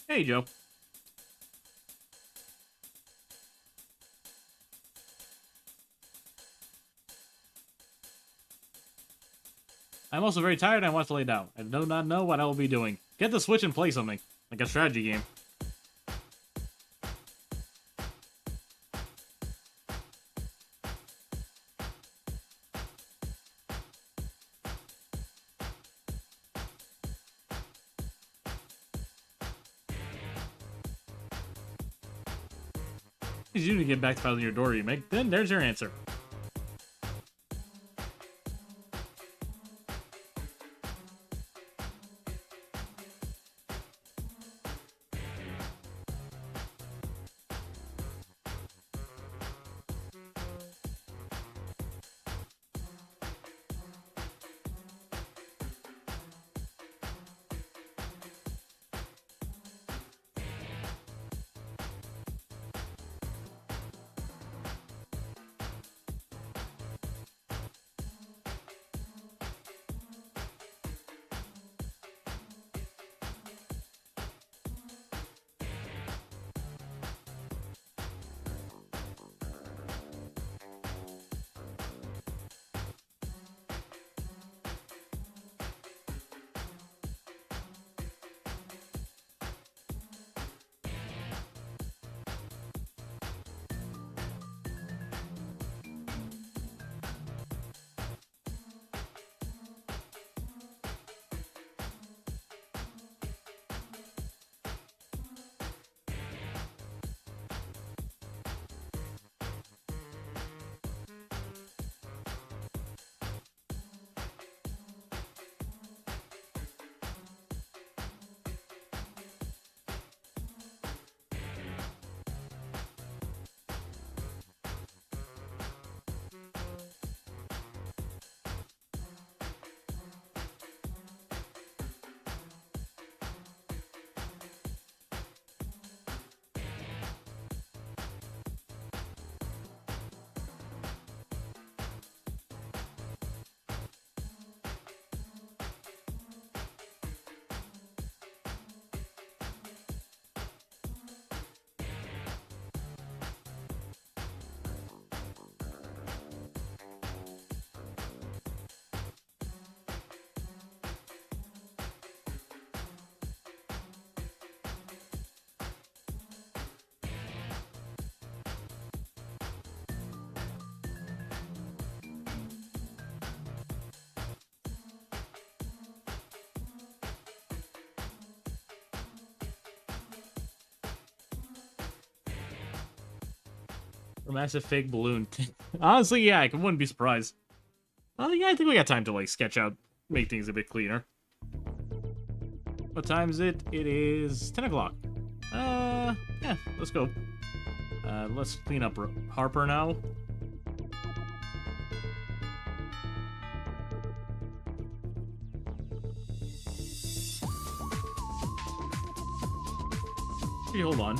Speaker 1: Hey, Joe. I'm also very tired and I want to lay down. I do not know what I will be doing. Get the Switch and play something, like a strategy game. As you to get back to filing your door remake, then there's your answer. A massive fake balloon. Honestly, yeah, I wouldn't be surprised. Well, yeah, I think we got time to, like, sketch out, make things a bit cleaner. What time is it? It is 10 o'clock. Yeah, let's go. Let's clean up Harper now. Hey, hold on.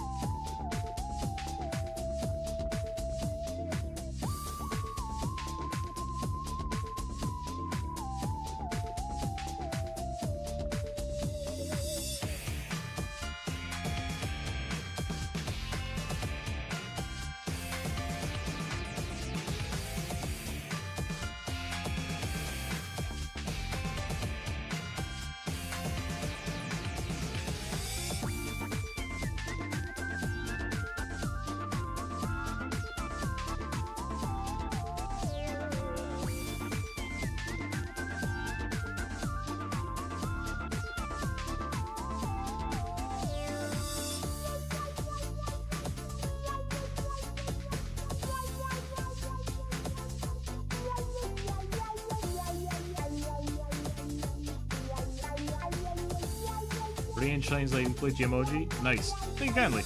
Speaker 1: Brilliant shines like glitchy emoji. Nice. Thank you kindly.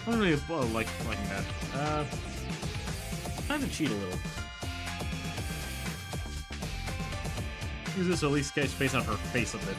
Speaker 1: I'm really liking that. Time to cheat a little. Use this to at least get space on her face a bit.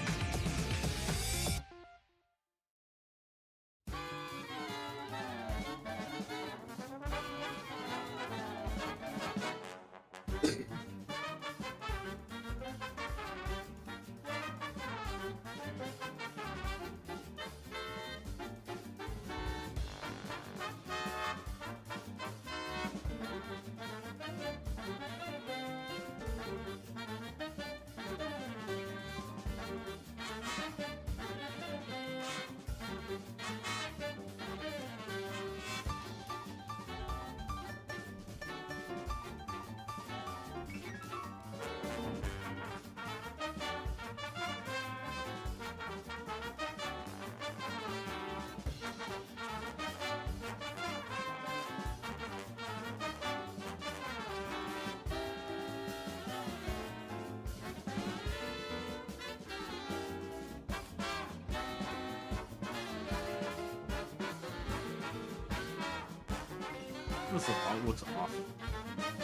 Speaker 1: This looks off.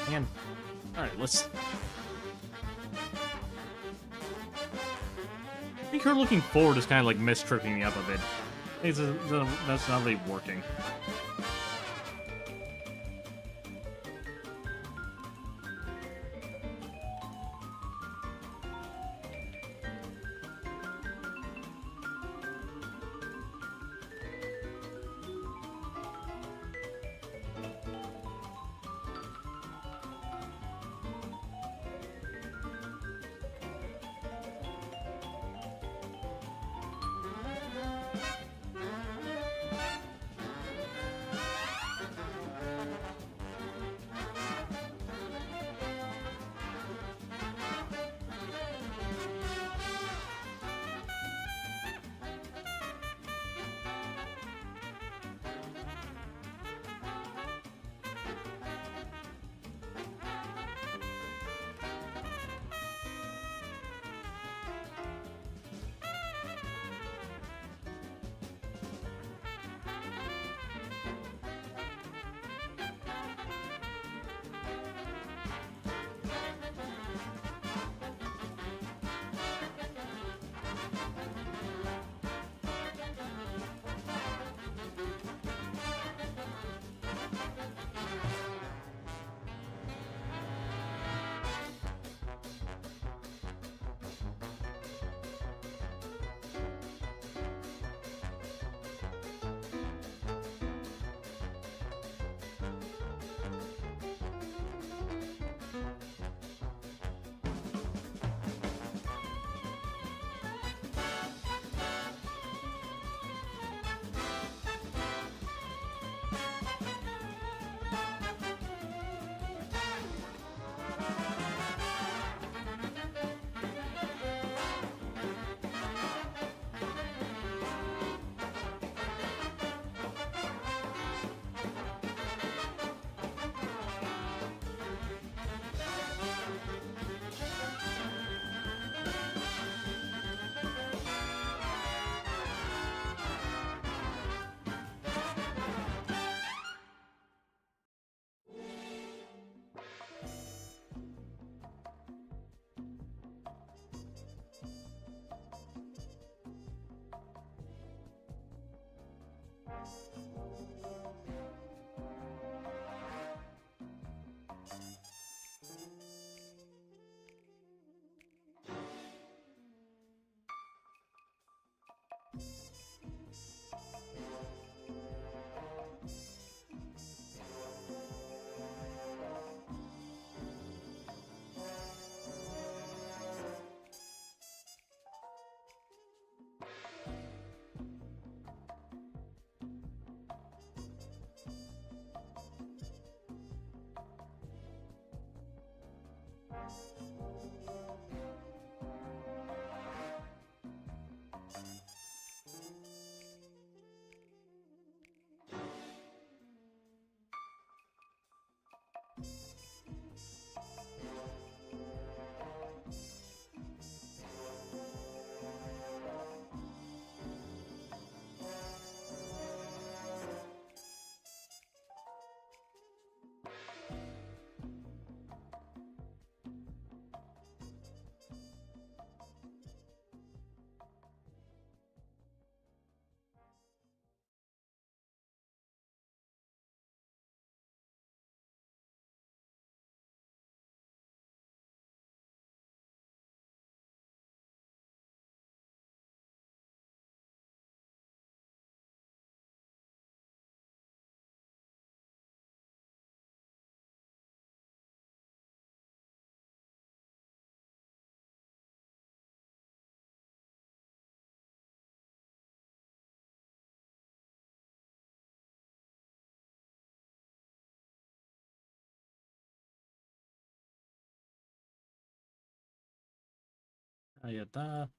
Speaker 1: Man. Alright, let's... I think her looking forward is kind of like mistripping me up a bit. That's not really working. Ayata.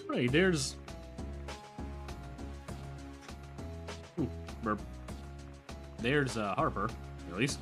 Speaker 1: Right, there's... Ooh, burp. There's Harper, at least.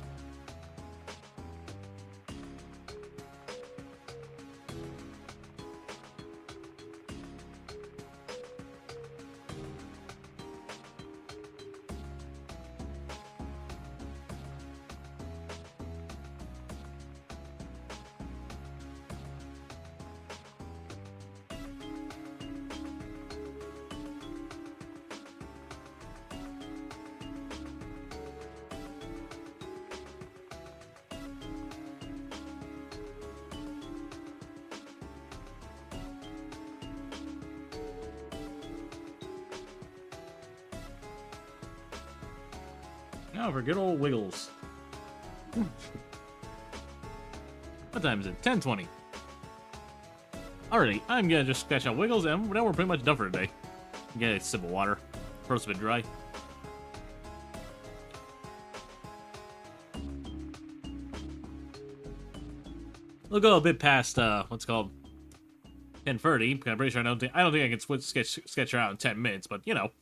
Speaker 1: Now for good old Wiggles. What time is it? 10:20. Alrighty, I'm gonna just sketch out Wiggles, and now we're pretty much done for today. Get a sip of water. Throat's a bit dry. We'll go a bit past what's it called 10:30. I'm pretty sure I don't think I can sketch her out in 10 minutes, but you know.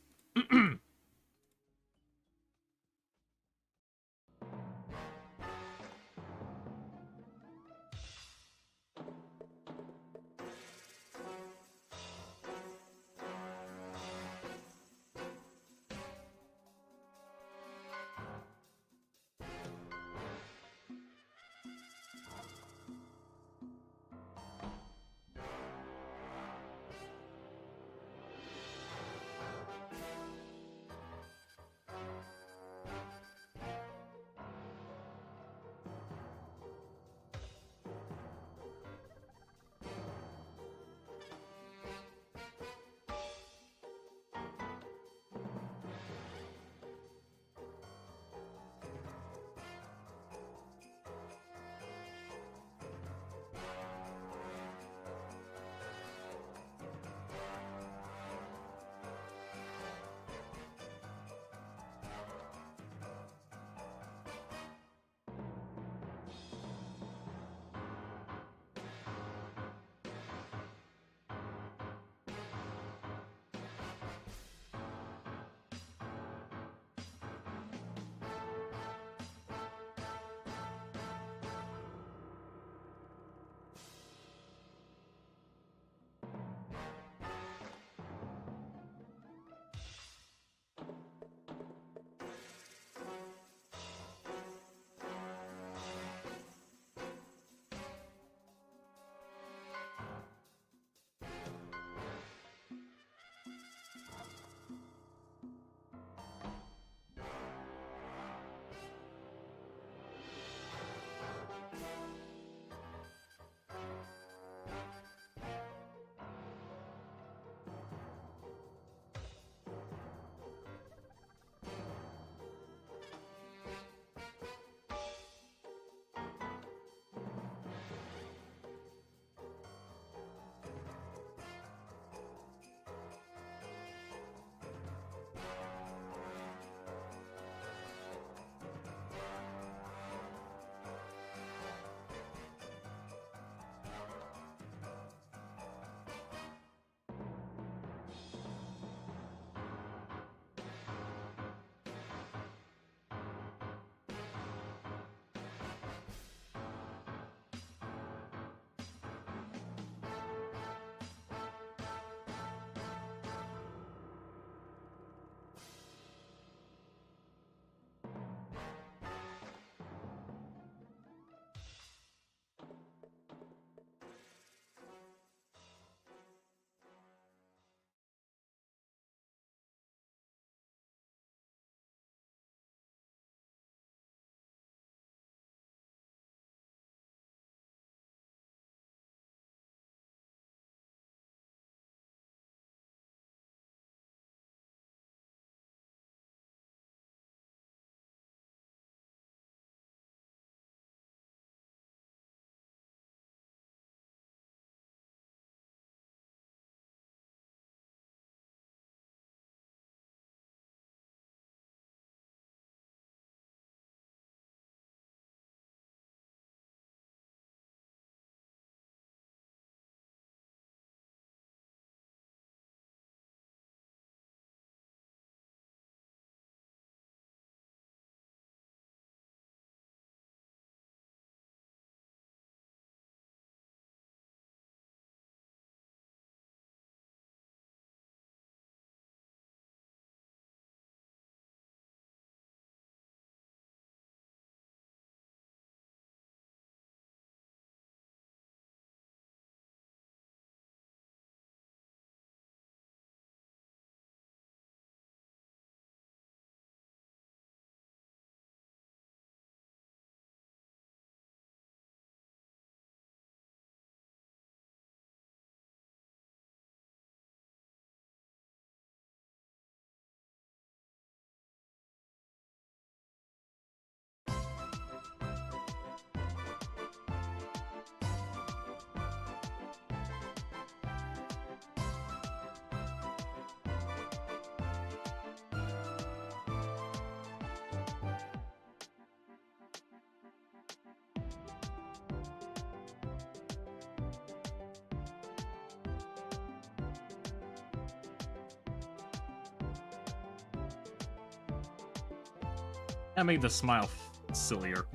Speaker 1: That made the smile sillier.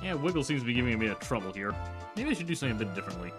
Speaker 1: Yeah, Wiggle seems to be giving me a bit of trouble here. Maybe I should do something a bit differently.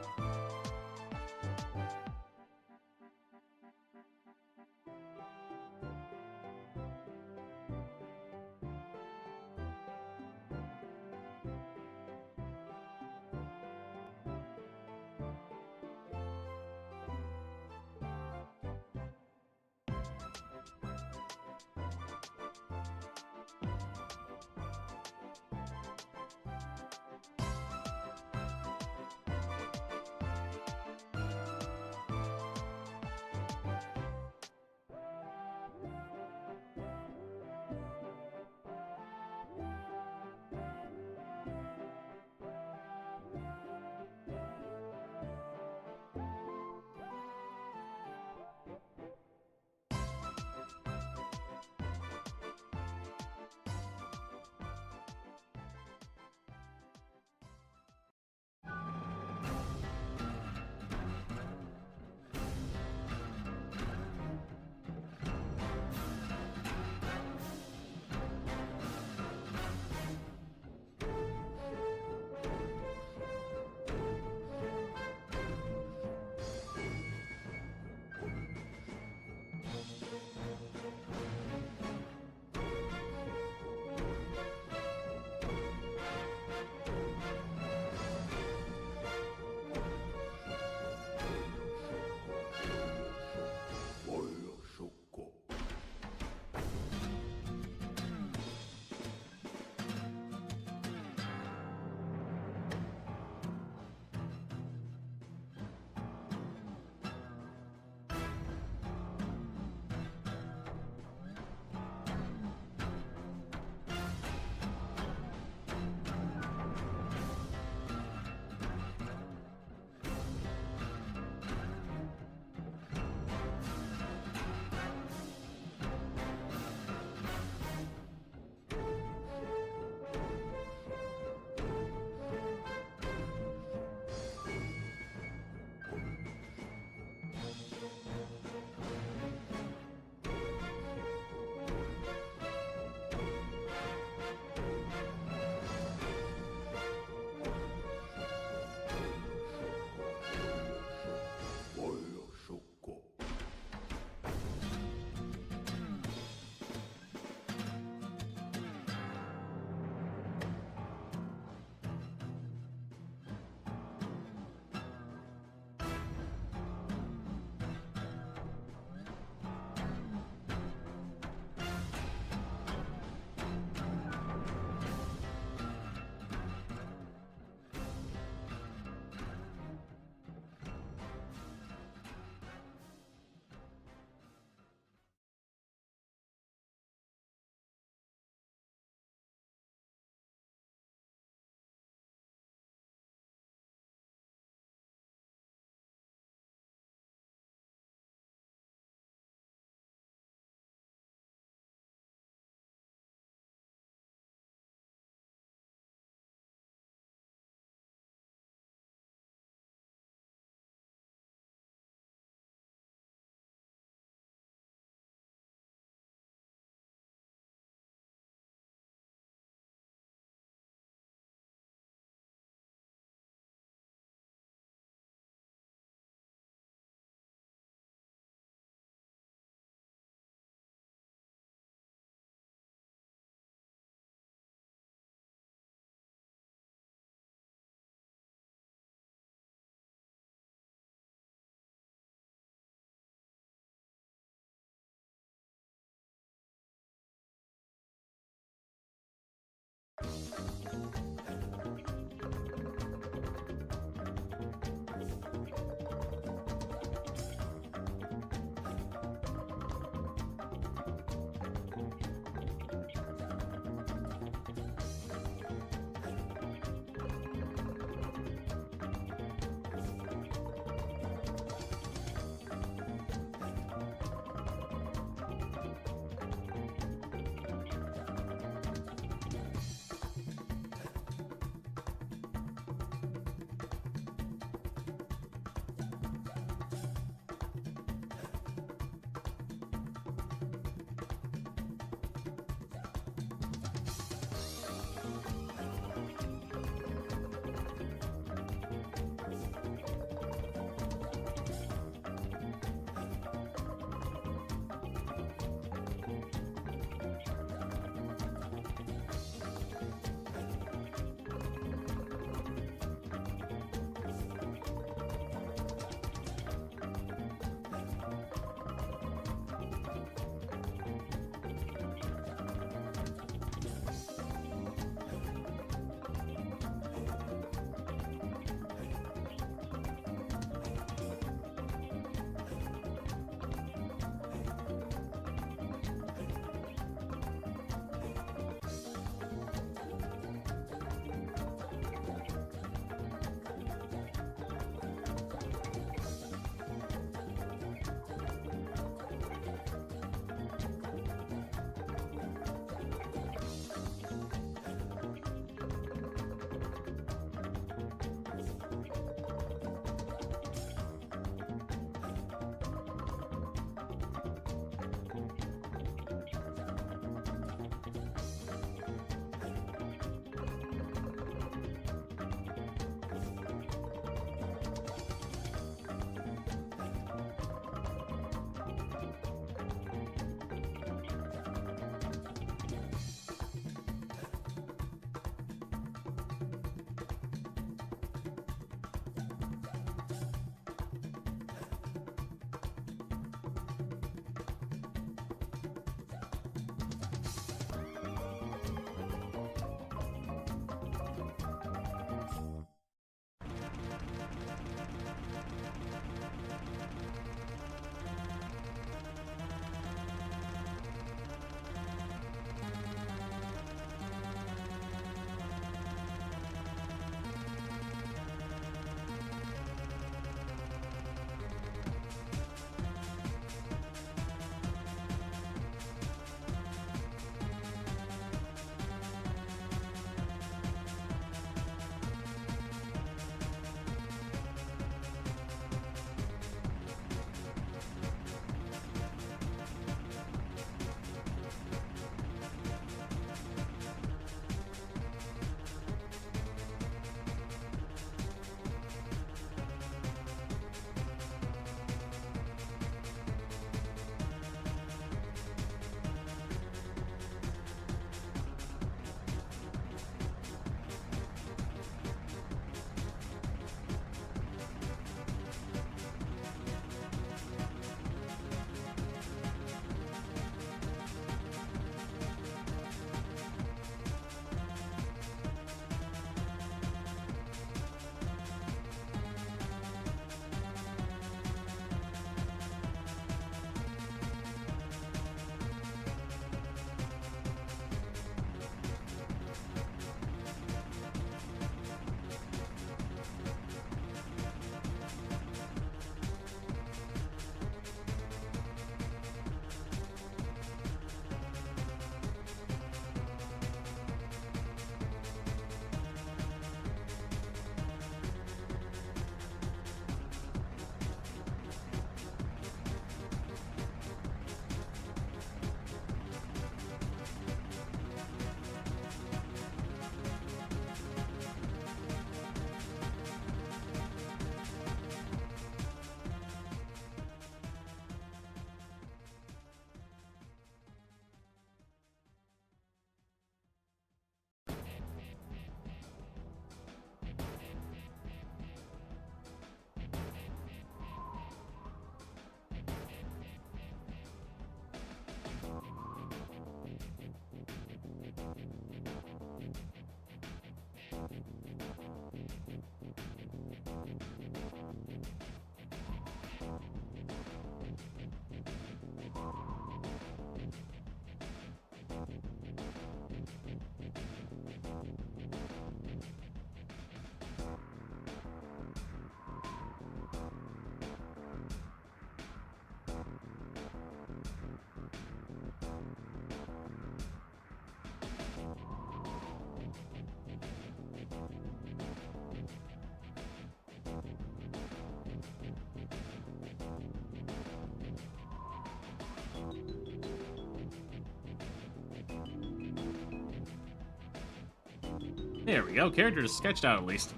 Speaker 1: There we go, character is sketched out at least.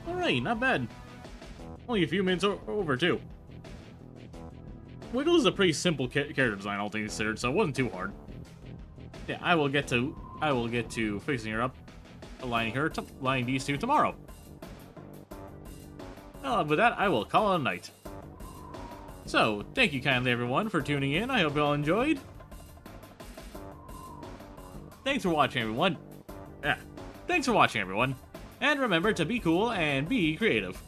Speaker 1: Alright, not bad. Only a few minutes over, too. Wiggle is a pretty simple character design, all things considered, so it wasn't too hard. Yeah, I will get to fixing her up, aligning these two tomorrow. With that, I will call it a night. So, thank you kindly everyone for tuning in. I hope you all enjoyed. Thanks for watching, everyone. Yeah, thanks for watching, everyone. And remember to be cool and be creative.